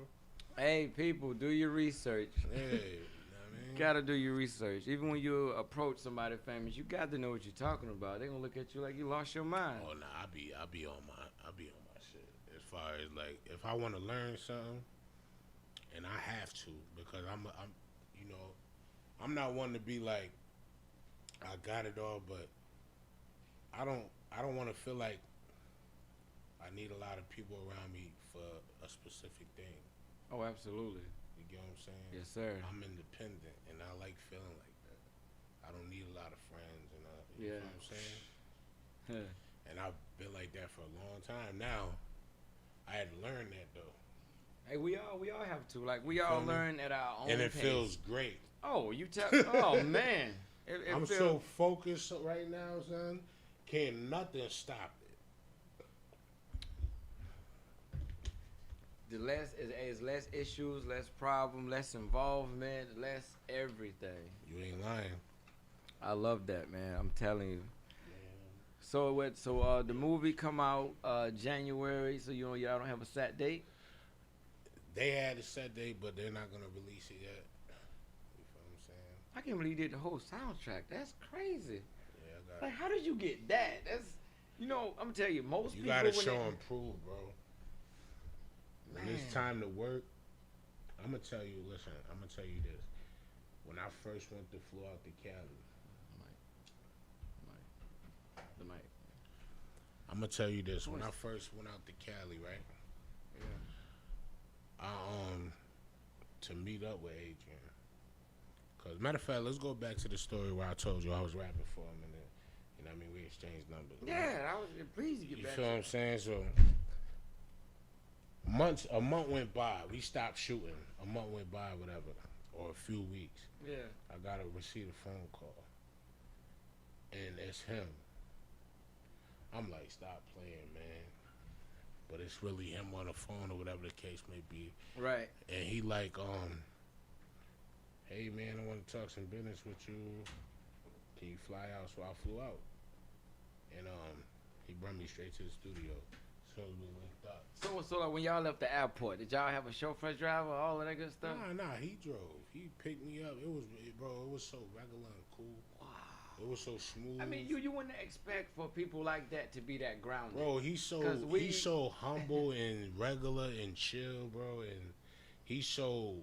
Hey, people, do your research. Yeah, you know what I mean? Gotta do your research. Even when you approach somebody famous, you got to know what you're talking about. They gonna look at you like you lost your mind. Oh no, I be on my shit. As far as like, if I want to learn something, and I have to, because I'm you know, I'm not one to be like, I got it all, but I don't want to feel like I need a lot of people around me for a specific thing. Oh, absolutely. You get what I'm saying? Yes, sir. I'm independent, and I like feeling like that. I don't need a lot of friends, and you know what I'm saying? And I've been like that for a long time. Now, I had to learn that though. Hey, we all have to. Like we all learn at our own and it pace. feels great. Oh, you tell. Oh man, I'm so focused right now, son. Can't nothing stop it. The less is less issues, less problem, less involvement, less everything. You ain't lying. I love that, man. I'm telling you. So the movie come out January. So y'all don't have a set date. They had a set date, but they're not gonna release it yet. You feel what I'm saying? I can't believe you did the whole soundtrack. That's crazy. Yeah, I got like, how did you get that? That's, I'm gonna tell you, most you people. You gotta show and prove, bro. Man. When it's time to work, I'm gonna tell you. Listen, I'm gonna tell you this. When I first flew out to Cali. The mic. I'm gonna tell you this. When I first went out to Cali, right? Yeah. To meet up with Adrian. Cause matter of fact, let's go back to the story where I told you I was rapping for him, and then, you know what I mean, we exchanged numbers. Yeah, I was pleased to get back. You feel what I'm saying? So a month went by. We stopped shooting. A month went by, whatever, or a few weeks. Yeah. I got to receive a phone call, and it's him. I'm like, stop playing, man. But it's really him on the phone or whatever the case may be. Right. And he like, hey man, I want to talk some business with you. Can you fly out? So I flew out. And he brought me straight to the studio. So we linked up. So like when y'all left the airport, did y'all have a chauffeur driver, all of that good stuff? Nah, he drove. He picked me up. It was so regular and cool. Wow. It was so smooth. I mean, you wouldn't expect for people like that to be that grounded. Bro, he's so humble and regular and chill, bro. And he's so,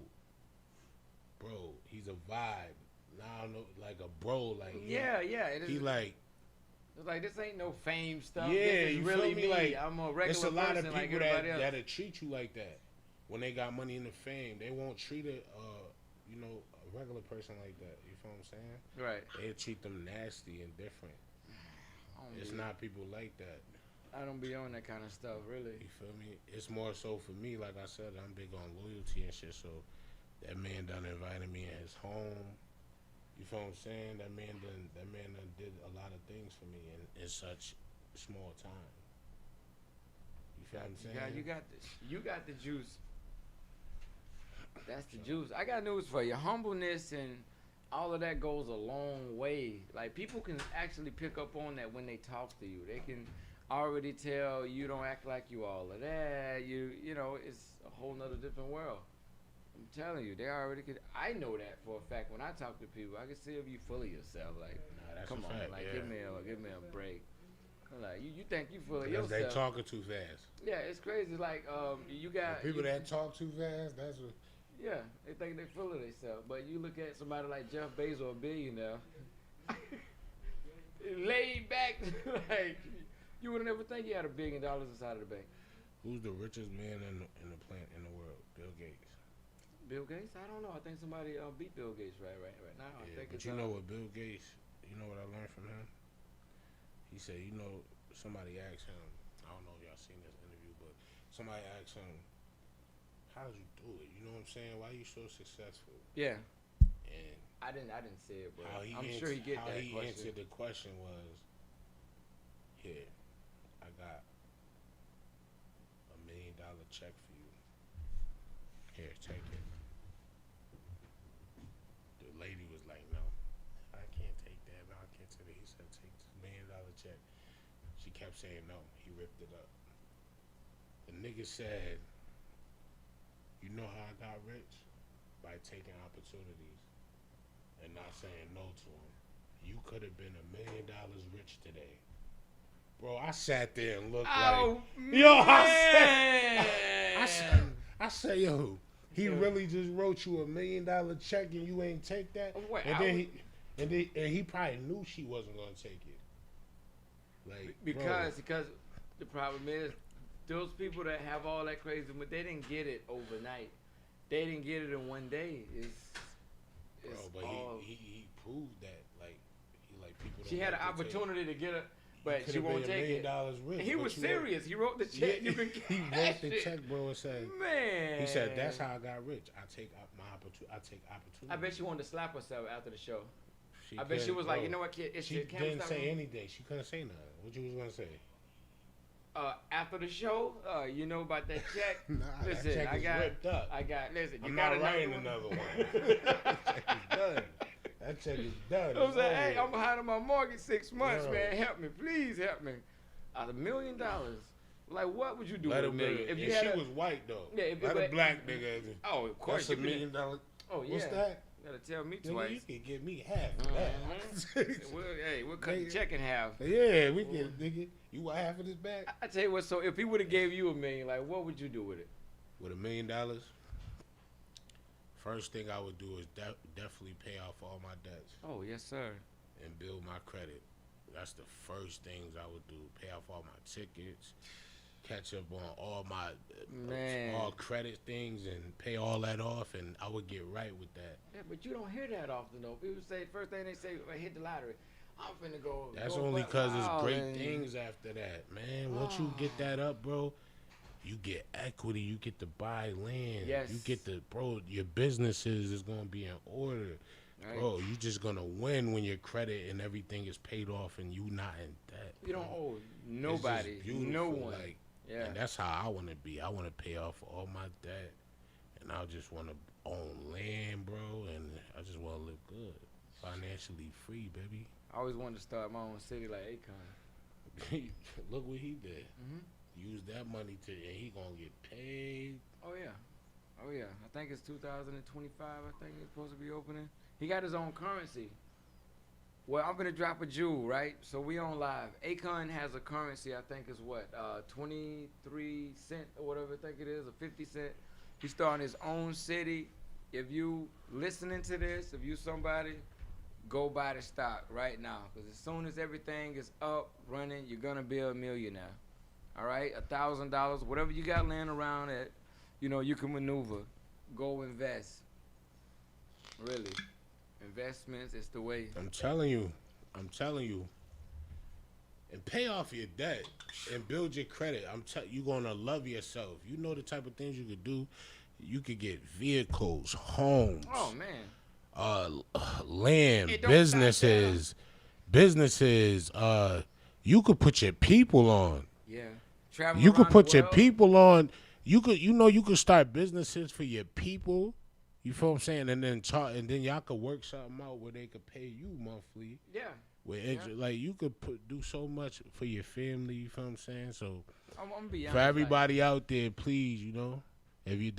bro, he's a vibe. Nah, no, like a bro, like Yeah. It is, he like. it's like this ain't no fame stuff. Yeah, this is you really feel me? me. Like, I'm a regular it's a lot of person people like everybody else. that'll treat you like that when they got money and the fame. They won't treat a regular person like that. You feel what I'm saying? Right. They treat them nasty and different. It's not people like that. I don't be on that kind of stuff, really. You feel me? It's more so for me. Like I said, I'm big on loyalty and shit. So that man done invited me in his home. You feel what I'm saying? That man done did a lot of things for me in such small time. You feel what I'm saying? You got the juice. That's the juice. I got news for you. Humbleness and all of that goes a long way. Like, people can actually pick up on that when they talk to you. They can already tell you don't act like you all of that. You know, it's a whole nother different world. I'm telling you, they already could. I know that for a fact. When I talk to people, I can see if you full of yourself. Like, That's come a on, fact, like yeah. give me a break. Like, you think you full of Because yourself? they talking too fast. Yeah, it's crazy. Like, you got The people that talk too fast. That's what. Yeah, they think they full of themselves. But you look at somebody like Jeff Bezos, a billionaire, laid back, like, you would never think he had $1 billion inside of the bank. Who's the richest man in the world? Bill Gates. Bill Gates? I don't know. I think somebody beat Bill Gates right now. I think but it's, you know what Bill Gates? You know what I learned from him? He said, somebody asked him. I don't know if y'all seen this interview, but somebody asked him, "How did you do it? You know what I'm saying? Why are you so successful?" Yeah. And I didn't say it, bro. I'm answered, sure he get that How he question. answered the question was, "Here, I got $1 million check for you. Here, take it." The lady was like, "No, I can't take that. No, I can't take it." He said, "Take this $1 million check." She kept saying no. He ripped it up. The nigga said, "You know how I got rich? By taking opportunities and not saying no to them. You could have been $1 million rich today." Bro, I sat there and looked like, yo, I said, yo, he really just wrote you $1 million check and you ain't take that? And he probably knew she wasn't gonna take it. Like, because the problem is, those people that have all that crazy, but they didn't get it overnight. They didn't get it in one day. He proved that, people. She had an opportunity to get it, but she won't take it. Rich, and he was serious. He wrote the check. Yeah, he wrote the check, bro, and said, "Man," he said, "That's how I got rich. I take my opportunity. I take opportunity." I bet she wanted to slap herself after the show. I bet she was like, "You know what, kid? It's she your camera didn't stop say on." anything. She couldn't say nothing. What you was gonna say? After the show, you know about that check. Nah, listen, that check is ripped up. Listen, you I'm got not writing another one. That check is done. I was like, "Hey, I'm behind on my mortgage 6 months, Yo. man. Help me, please help me." $1 million. Like, what would you do Let with $1 million? million. If you And had she was white though. Yeah, if Let it a black nigga. Oh, of course. That's $1 million. Oh yeah. What's that? You gotta tell me Nigga, twice. you can give me half of that. We'll cut the check in half. Yeah, we can, nigga. You want half of this back? I tell you what. So if he would have gave you $1 million, like, what would you do with it? With $1 million, first thing I would do is definitely pay off all my debts. Oh yes, sir. And build my credit. That's the first things I would do. Pay off all my tickets, catch up on all my all credit things, and pay all that off, and I would get right with that. Yeah, but you don't hear that often though. People say first thing they say, "I hit the lottery." I'm finna go. That's only because it's great things after that, man. Once you get that up, bro, you get equity. You get to buy land. Yes. You get to, bro, your businesses is gonna be in order. Right. Bro, you just gonna win when your credit and everything is paid off and you not in debt. You don't owe nobody, no one. Like, yeah. And that's how I want to be. I want to pay off all my debt, and I just want to own land, bro, and I just want to live good, financially free, baby. I always wanted to start my own city like Akon. Look what he did. Use that money and he gonna get paid. Oh yeah. I think it's 2025. I think it's supposed to be opening. He got his own currency. Well, I'm gonna drop a jewel, right? So we on live. Akon has a currency. I think is what 23 cent or whatever I think it is, or 50 cent. He's starting his own city. If you listening to this, if you somebody go buy the stock right now. Because as soon as everything is up, running, you're going to be a millionaire. All right? $1,000, whatever you got laying around at, you know, you can maneuver. Go invest. Really. Investments is the way. I'm telling you. And pay off your debt and build your credit. You're going to love yourself. You know the type of things you could do. You could get vehicles, homes. Oh, man. Land, businesses. You could put your people on. Yeah. Travel You could around put the your world. people on. You could start businesses for your people. You feel what I'm saying? And then y'all could work something out where they could pay you monthly. Yeah. Like you could do so much for your family. You feel what I'm saying? So I'm be for everybody out there, please, you know, if you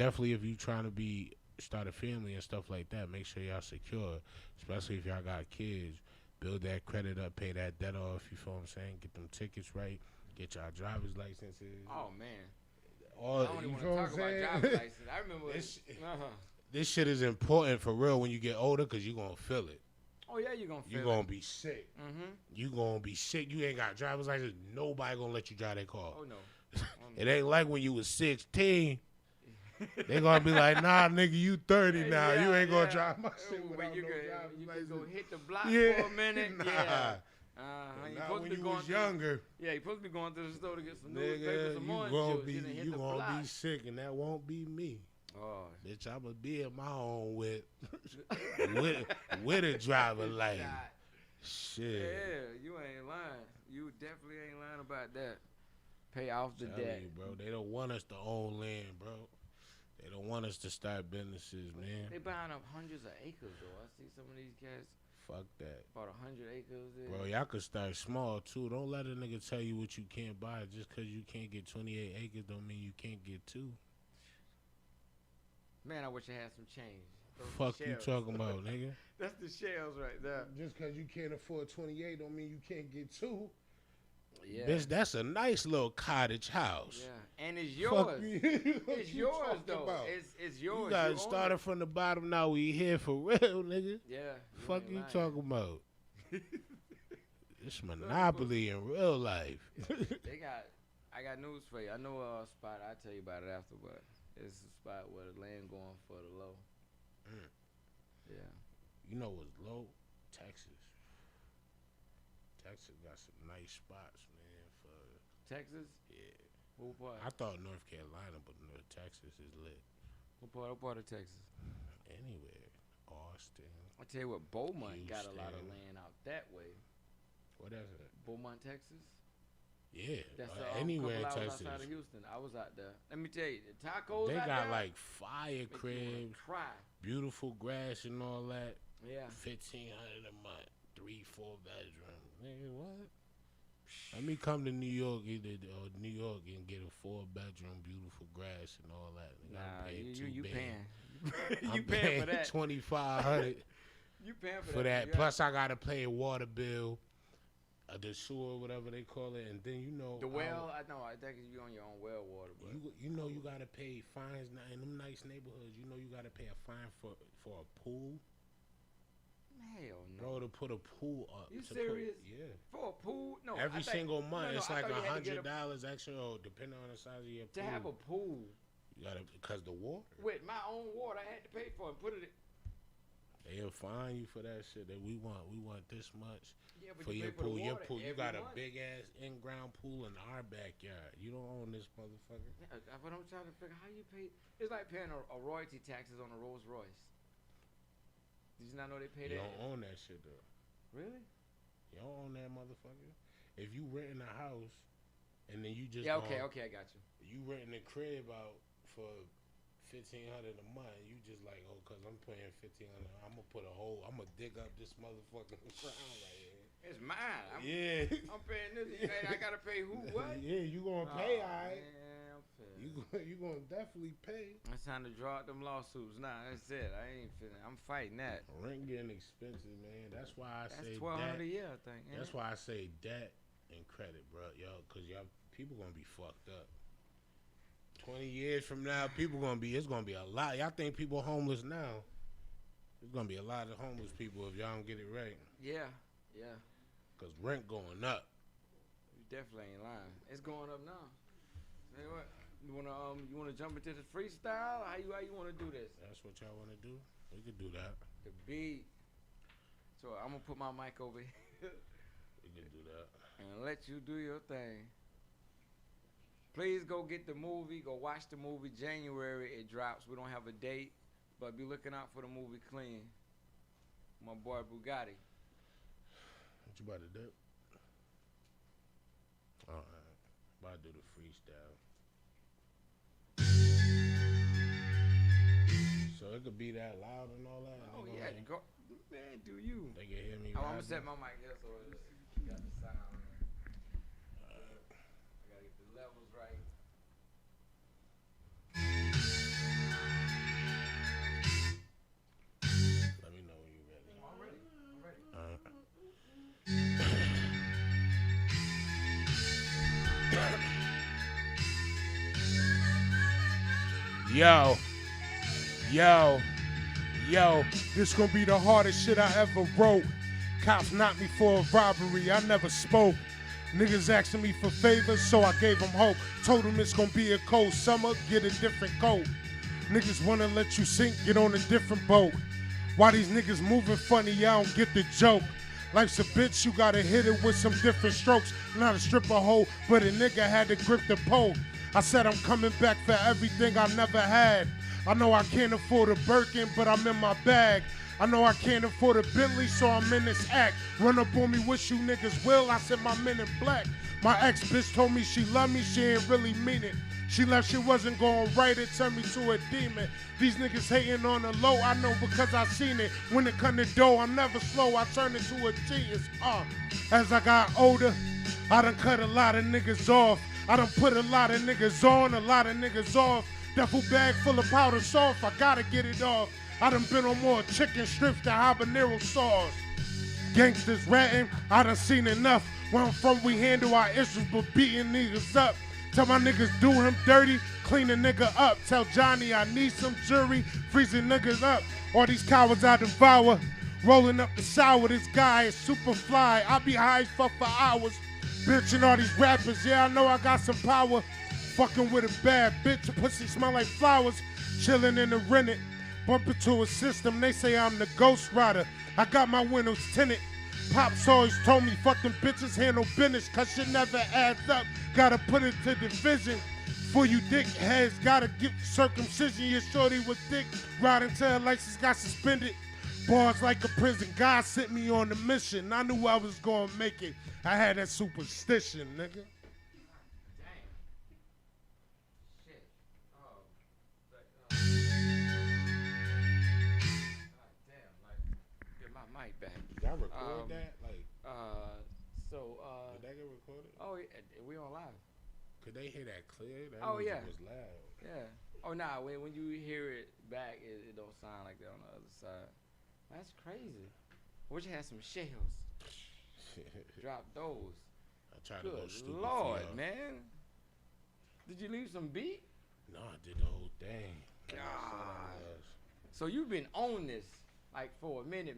trying to start a family and stuff like that, make sure y'all secure, especially if y'all got kids. Build that credit up, pay that debt off. You feel what I'm saying? Get them tickets right. Get y'all driver's licenses. Oh man. All, I don't even you want feel to what talk I'm about saying? driver's license. I remember This shit is important for real when you get older because you're going to feel it. Oh yeah, you're gonna feel You're it. going to be sick. Mm-hmm. You're going to be sick. You ain't got driver's license. Nobody going to let you drive that car. Oh no. It ain't like when you was 16. They going to be like, nah, nigga, you 30 now. Yeah, you ain't going yeah. to drive my shit Ooh, without you no could driver's license. go hit the block Yeah. for a minute. Nah. Yeah. You Not supposed when to be you going was to younger. Yeah, you supposed to be going to the store to get some newspaper, Nigga, some you orange gonna juice. be You done hit you the gonna block. be sick, and that won't be me. Oh. Bitch, I'ma be in my own with a driver license. Shit. Yeah, you ain't lying. You definitely ain't lying about that. Pay off the Telling debt. you, bro. They don't want us to own land, bro. They don't want us to start businesses, man. They buying up hundreds of acres, though. I see some of these cats Fuck that. bought 100 acres. There. Bro, y'all could start small, too. Don't let a nigga tell you what you can't buy. Just because you can't get 28 acres don't mean you can't get 2. Man, I wish I had some change. Those Fuck you shells. talking about, nigga. That's the shells right there. Just because you can't afford 28 don't mean you can't get 2. Yeah. Bitch, that's a nice little cottage house. Yeah. And it's Fuck yours. you. What It's you yours, talking though. about? It's yours. You got own started it. from the bottom, now we here for real, nigga. Yeah. Fuck ain't you lying. talking about? It's Monopoly in real life. I got news for you. I know a spot. I'll tell you about it after, but it's a spot where the land going for the low. Yeah. You know what's low? Texas. Texas got some nice spots, man. For Texas? yeah. What part? I thought North Carolina, but North Texas is lit. What part of Texas? Anywhere. Austin. I tell you what, Beaumont got a lot of Houston. land out that way. What is it? Beaumont, Texas. Yeah. That's Anywhere in couple hours Texas. outside of Houston. I was out there. Let me tell you, the tacos. They out got there, like fire make you wanna cribs, Cry. beautiful grass and all that. Yeah. 1,500 a month, 3-4 bedroom. Nigga, what? Let me come to New York, and get a 4-bedroom, beautiful grass and all that. Nigga, I'm Nah, paying you $2 paying. I'm You paying for that. $2,500 You paying for that. Yeah. Plus, I gotta pay a water bill, the sewer, whatever they call it, and then The well, I know. I think you on your own well water, but you know you gotta pay fines now in them nice neighborhoods. You know you gotta pay a fine for a pool. hell no. Bro, to put a pool up. You to serious? Yeah. For a pool? No. Every single month, no, it's I like thought you had to get $100 extra, or depending on the size of your to pool. have a pool You gotta, because the water. with my own water. I had to pay for it. Put it. They'll fine you for that shit. That we want this much Yeah, but for you your pay for pool. the Your water pool. You every got a month. big ass in-ground pool in our backyard. You don't own this motherfucker. Yeah, but I'm trying to figure how you pay. It's like paying a royalty taxes on a Rolls Royce. Did you not know they pay You that? don't own that shit though. Really? You don't own that motherfucker. If you renting a house and then you just Yeah. Okay. I got you. you renting a crib out for $1,500 a month, you just like, oh, cause I'm paying $1,500, I'm gonna dig up this motherfucking ground right here. It's mine. Yeah. I'm paying this. I gotta pay who? What? Yeah, you gonna pay, Oh, alright. man, I'm paying. You gonna definitely pay. It's time to draw out them lawsuits. Nah, that's it. I ain't finna. I'm fighting that. Rent getting expensive, man. That's why I That's say $1,200 a debt. year, I think. ain't That's it? why I say debt and credit, bro. Yo, cause y'all people gonna be fucked up. 20 years from now, it's gonna be a lot. Y'all think people homeless now? There's gonna be a lot of homeless people if y'all don't get it right. Yeah, yeah. Cause rent going up. You definitely ain't lying. It's going up now. Say what? You wanna jump into the freestyle? How you wanna do this? That's what y'all wanna do? We could do that. The beat. So I'm gonna put my mic over here We could do that. and let you do your thing. Please go get the movie. Go watch the movie. January it drops. We don't have a date, but be looking out for the movie Clean. My boy Boogotti. What you about to do? Alright. About to do the freestyle. So it could be that loud and all that? Oh yeah, go, man, do you? They can hear me. I'm gonna set my mic here so it's got the sound. I gotta get the levels right. Let me know when you're ready. I'm ready. Yo, this gonna be the hardest shit I ever wrote. Cops knocked me for a robbery, I never spoke. Niggas asking me for favors, so I gave them hope. Told them it's gonna be a cold summer, get a different coat. Niggas wanna let you sink, get on a different boat. Why these niggas moving funny, I don't get the joke. Life's a bitch, you gotta hit it with some different strokes. Not a stripper hoe, but a nigga had to grip the pole. I said I'm coming back for everything I never had. I know I can't afford a Birkin, but I'm in my bag. I know I can't afford a Bentley, so I'm in this act. Run up on me, wish you niggas will. I said my men in black. My ex-bitch told me she loved me, she ain't really mean it. She left, she wasn't going right, it turned me to a demon. These niggas hating on the low, I know because I seen it. When it come to dough, I'm never slow, I turn into a genius. As I got older, I done cut a lot of niggas off. I done put a lot of niggas on, a lot of niggas off. Duffel bag full of powder soft, I gotta get it off. I done been on more chicken strips than habanero sauce. Gangsters ratting, I done seen enough. Where I'm from, we handle our issues, but beating niggas up. Tell my niggas do him dirty, clean a nigga up. Tell Johnny I need some jury, freezing niggas up. All these cowards I devour, rolling up the sour. This guy is super fly, I be high as fuck for hours. Bitching all these rappers, yeah, I know I got some power. Fucking with a bad bitch, pussy smell like flowers. Chilling in the rented, bump into a system, they say I'm the ghost rider. I got my windows tinted. Pops always told me, fuck them bitches, handle business, cause shit never adds up. Gotta put it to division. For you dick heads, gotta get circumcision. Your shorty was thick, riding till her license got suspended. Bars like a prison, God sent me on a mission. I knew I was gonna make it. I had that superstition, nigga. Y'all record that? Like, did that get recorded? Oh, yeah, we on live. Could they hear that clear? That Oh, music yeah. was loud. Yeah. Oh, nah, when you hear it back, it don't sound like that on the other side. That's crazy. Wish you had some shells. Drop those. I tried to go Good stupid. Lord, for y'all. man. Did you leave some beat? No, I did the whole thing. Like I said I God. was. So you've been on this like for a minute.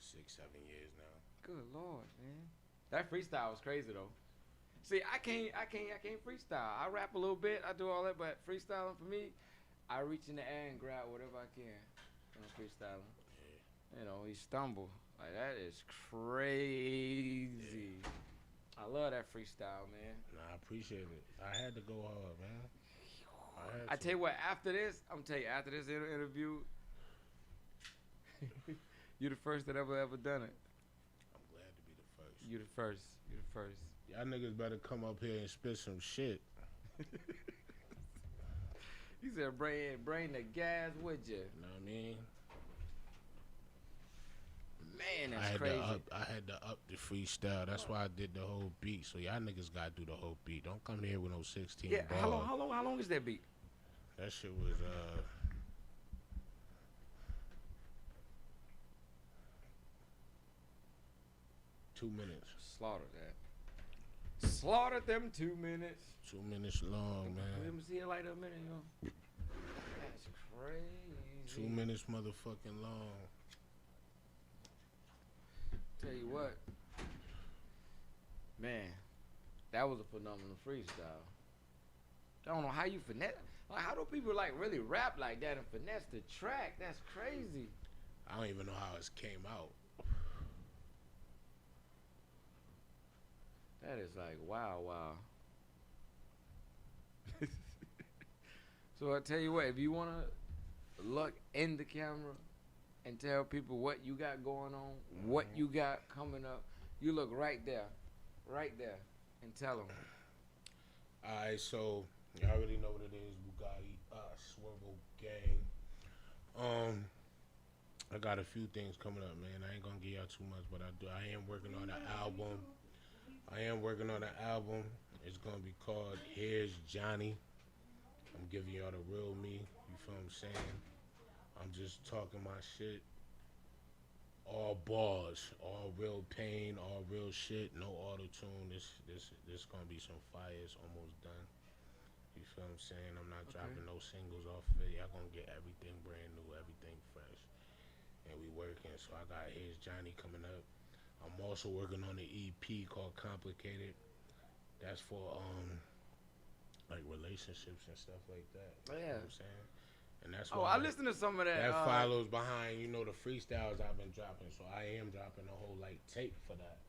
6, 7 years now. Good Lord, man. That freestyle was crazy though. See, I can't freestyle. I rap a little bit, I do all that, but freestyling for me, I reach in the air and grab whatever I can when I'm freestyling. Yeah. You know, he stumble. Like that is crazy. I love that freestyle, man. Nah, I appreciate it. I had to go hard, man. I tell you what, after this interview, you're the first that ever done it. I'm glad to be the first. You're the first. Y'all niggas better come up here and spit some shit. You said bring the gas with you. You know what I mean? Man, that's crazy. I had to up the freestyle. That's why I did the whole beat. So y'all niggas gotta do the whole beat. Don't come here with no 16 Yeah, bars. how long is that beat? That shit was 2 minutes. Slaughter that. Slaughter them 2 minutes. 2 minutes long, Let man. me see it like a minute, yo. That's crazy. 2 minutes motherfucking long. Tell you what, man, that was a phenomenal freestyle. I don't know how you finesse. Like, how do people like really rap like that and finesse the track? That's crazy. I don't even know how it came out. That is like wow. So I tell you what, if you wanna look in the camera and tell people what you got going on, what you got coming up, you look right there, and tell them. All right, so y'all already know what it is. Boogotti, Swivel Gang. I got a few things coming up, man. I ain't gonna give y'all too much, but I am working on an album. It's gonna be called Here's Johnny. I'm giving y'all the real me. You feel what I'm saying? I'm just talking my shit. All bars, all real pain, all real shit. No auto-tune. This gonna be some fire. It's almost done. You feel what I'm saying? I'm not dropping no singles off of it. Y'all gonna get everything brand new, everything fresh. And we working. So I got Here's Johnny coming up. I'm also working on an EP called Complicated. That's for like relationships and stuff like that. You know what I'm saying? And that's I listened to some of that. That follows behind, the freestyles I've been dropping. So I am dropping a whole like tape for that.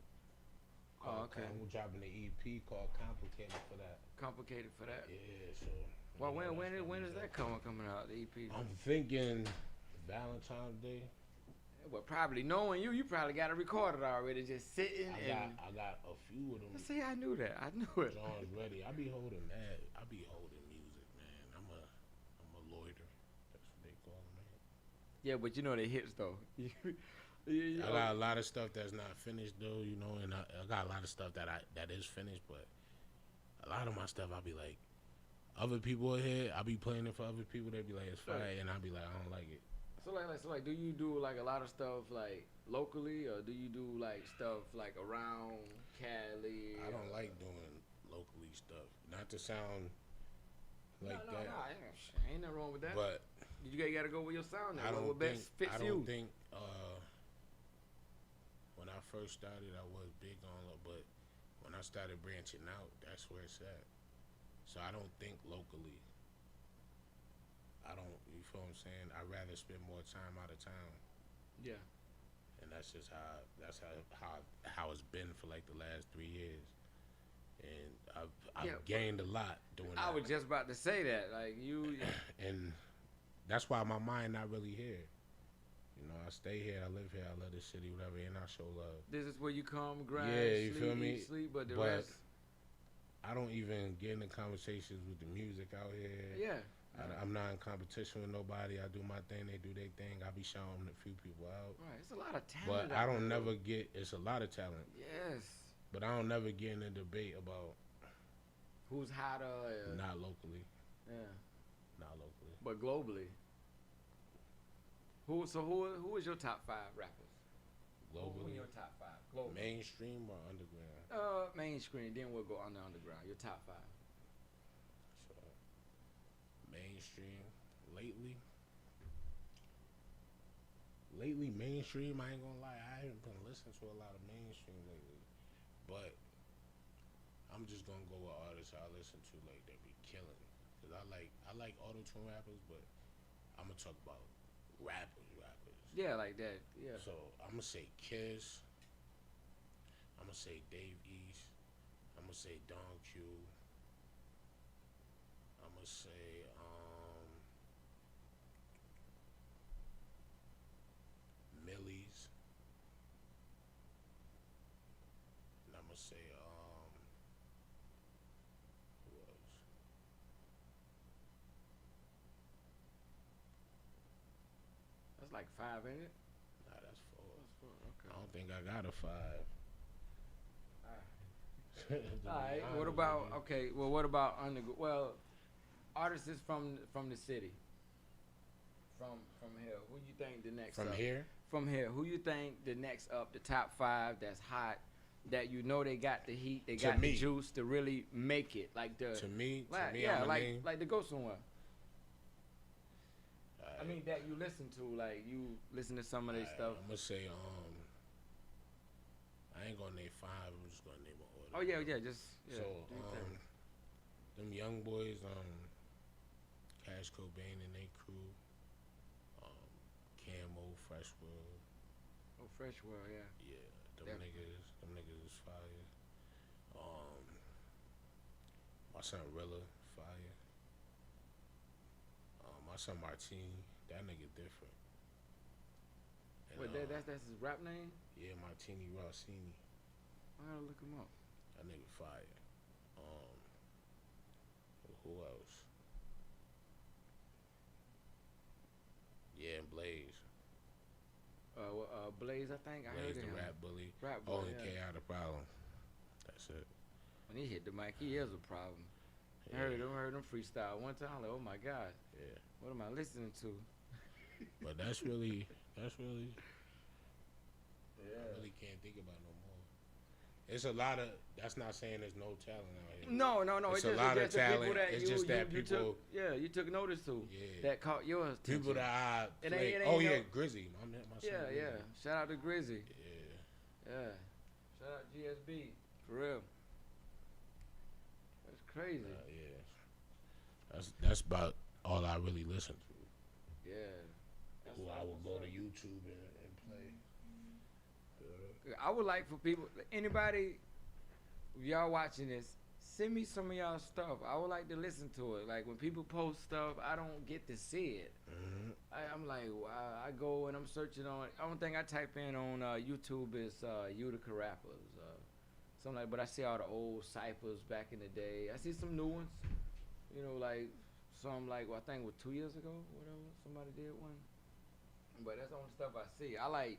Okay. I'm dropping an EP called Complicated for that. Complicated for that. Yeah. So. Well, when is that coming out? The EP. I'm thinking Valentine's Day. Well, probably knowing you probably got it recorded already, just sitting. I got a few of them. See, I knew that. I knew it. John's ready. I be holding that. I be holding music, man. I'm a loiter. That's what they call me. Yeah, but they hits though. I got a lot of stuff that's not finished though, and I got a lot of stuff that is finished, but a lot of my stuff I be like, other people here, I be playing it for other people. They be like, it's fire, and I be like, I don't like it. So like, do you do like a lot of stuff like locally, or do you do like stuff like around Cali? I don't like doing locally stuff. Not to sound like that. No, ain't nothing wrong with that. But you gotta go with your sound. I don't think when I first started, I was big on it, but when I started branching out, that's where it's at. So I don't think locally. You feel what I'm saying? I'd rather spend more time out of town. Yeah. And that's just how it's been for like the last 3 years. And I've gained a lot doing that. I was just about to say that. Like you. And that's why my mind not really here. I stay here, I live here, I love this city, whatever, and I show love. This is where you come, grind, you sleep, feel me? Eat, sleep, but the rest. I don't even get into conversations with the music out here. Yeah. I'm not in competition with nobody. I do my thing, they do their thing. I be showing a few people out. Right, it's a lot of talent. But I don't never get. It's a lot of talent. Yes. But I don't never get in a debate about who's hotter. Not locally. Yeah. Not locally. But globally. Who is your top 5 rappers? Globally. Who are your top 5? Globally. Mainstream or underground? Mainstream. Then we'll go underground. Your top 5. So, mainstream. Lately, mainstream. I ain't gonna lie. I haven't been listening to a lot of mainstream lately, but I'm just gonna go with artists I listen to like that be killing. Cause I like auto-tune rappers, but I'm gonna talk about rappers. Yeah, like that. Yeah. So I'm gonna say Kiss. I'm gonna say Dave East. I'm gonna say Don Q. I'm gonna say Millie's. And I'm gonna say who else? That's like 5, ain't it? Nah, that's 4. Okay. I don't think I got a 5. All right. What about underground? Well, artists is from the city. From here, who you think the next? From here, who you think the next up? The top 5 that's hot, that they got the heat, they got the juice to really make it. Like to me, like to go somewhere. I mean, that you listen to, like you listen to some of their stuff. I'm gonna say I ain't gonna name 5. I'm just gonna name an order. Oh yeah, just So them young boys, Cash Cobain and they crew, Camo, Fresh World. Oh, Fresh World, yeah. Yeah, them niggas is fire. My son Rilla, fire. My son Martini, that nigga different. And, Wait, that's his rap name? Yeah, Martini Rossini. I gotta look him up. That nigga fire. Who else? Yeah, and Blaze. Blaze, I think. I heard Blaze him. the rap bully. Rap bully, Only yeah. K out the problem. That's it. When he hit the mic, he is a problem. Yeah. I heard him freestyle one time. Like, oh my god, Yeah. what am I listening to? But that's really Yeah. I really can't think about no more. It's a lot of. That's not saying there's no talent out here. No. It's a lot of the people talent. that It's just that you people. you took notice to. Yeah. That caught your attention. People that I It play. ain't Oh no- yeah, Grizzy. My son Yeah. Grizzy. Shout out to Grizzy. Yeah. Yeah. Shout out GSB. For real. That's crazy. Yeah. That's about all I really listen to. Yeah. Who I would go to YouTube and play. I would like for people, anybody, if y'all watching this, send me some of y'all stuff. I would like to listen to it. Like when people post stuff, I don't get to see it. Mm-hmm. I'm like, wow, I go and I'm searching on. Only thing I type in on YouTube is Utica rappers, something like. But I see all the old ciphers back in the day. I see some new ones. You know, like some like I think it was 2 years ago, whatever. Somebody did one. But that's the only stuff I see. I like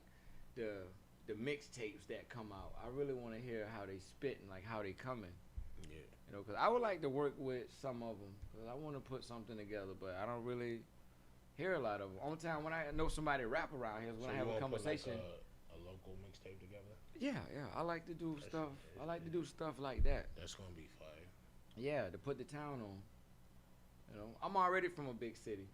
the mixtapes that come out. I really want to hear how they spitting, like how they coming. Yeah. You know, because I would like to work with some of them. Because I want to put something together, but I don't really hear a lot of them. Only time when I know somebody rap around here is when I have a conversation. Put like a local mixtape together. Yeah. I like to do stuff. I like to do stuff like that. That's gonna be fire. Yeah, to put the town on. You know, I'm already from a big city.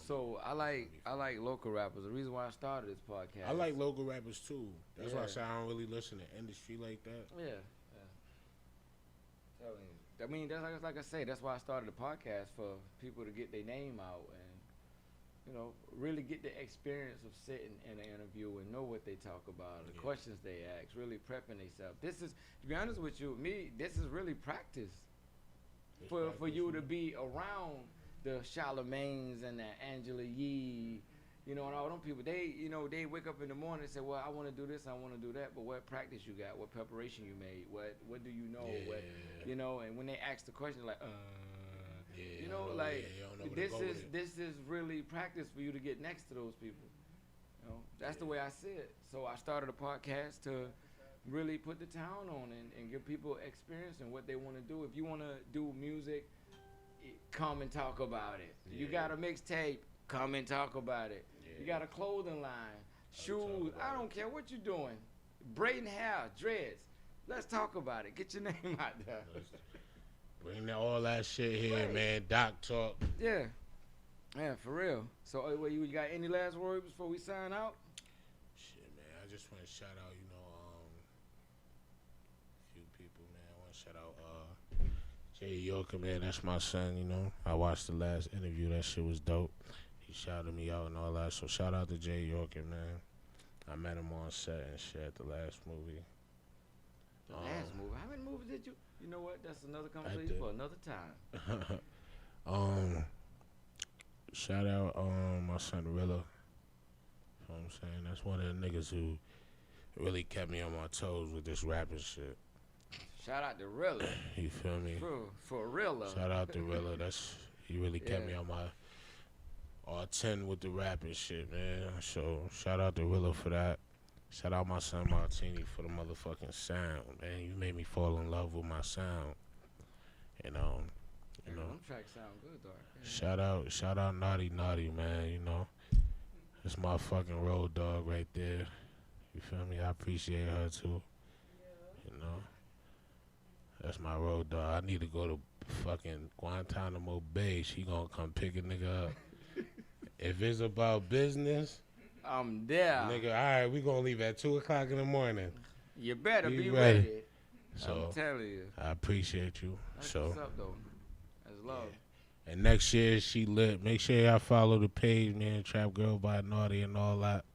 So I like local rappers. The reason why I started this podcast. I like local rappers too. That's why I Yeah. say I don't really listen to industry like that. Yeah. Telling you. I mean, that's like I say. That's why I started the podcast, for people to get their name out and, you know, really get the experience of sitting in an interview and know what they talk about, the questions they ask, really prepping themselves. This is, to be honest with you, this is really practice for you to be around the Charlemagne's and the Angela Yee, you know, and all them people. They, you know, they wake up in the morning and say, well, I want to do this, I want to do that, but what practice you got? What preparation you made? What do you know? Yeah. What, you know, and when they ask the question, like, Yeah, you know, I like, you don't know where to this go with it. this is really practice for you to get next to those people. You know, that's the way I see it. So I started a podcast to really put the town on and give people experience and what they want to do. If you want to do music, come and talk about it. You got a mixtape, come and talk about it. You got a clothing line, shoes. I don't care what you're doing. Braiding hair, dreads. Let's talk about it. Get your name out there. Bring all that shit here, Right. man. Doc talk. Yeah, for real. So, you got any last words before we sign out? Shit, man. I just want to shout out, you know, a few people, man. I want to shout out Jay Yorker, man. That's my son, you know. I watched the last interview. That shit was dope. He shouted me out and all that. So shout out to Jay Yorker, man. I met him on set and shit at the last movie. The last movie. How many movies did you? You know what? That's another conversation did. for another time. Shout out my son Rilla. You know what I'm saying? That's one of the niggas who really kept me on my toes with this rapping shit. Shout out to Rilla. You feel me? For Rilla. Shout out to Rilla. He really kept me Yeah. on my all 10 with the rapping shit, man. So shout out to Rilla for that. Shout out my son Martini for the motherfucking sound, man. You made me fall in love with my sound. You know. Them tracks sound good, though. Shout out Naughty, man, you know. That's my fucking road dog right there. You feel me? I appreciate her too. You know. That's my road dog. I need to go to fucking Guantanamo Bay. She gonna come pick a nigga up. If it's about business, I'm there. nigga, all right, we gonna leave at 2 o'clock in the morning. You better be ready. ready. So I'm telling you. I appreciate you. That's So what's up, though. That's love. and next year she lit. Make sure y'all follow the page, man. Trap Girl by Naughty and all that.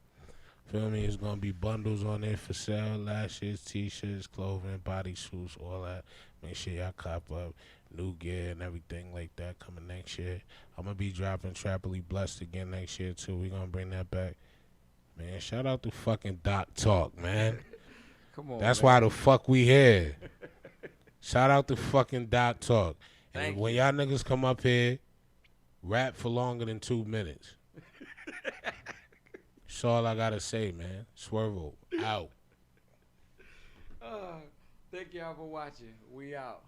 Feel me? It's gonna be bundles on there for sale. Lashes, t-shirts, clothing, body suits, all that. Make sure y'all cop up new gear and everything like that coming next year. I'm gonna be dropping Trappily Blessed again next year too. We gonna bring that back. Man, shout out to fucking Doc Talk, man. Come on, That's man. why the fuck we here. Shout out to fucking Doc Talk. And Thank when you. y'all niggas come up here, rap for longer than 2 minutes. That's all I gotta say, man. Swervo out. Thank y'all for watching. We out.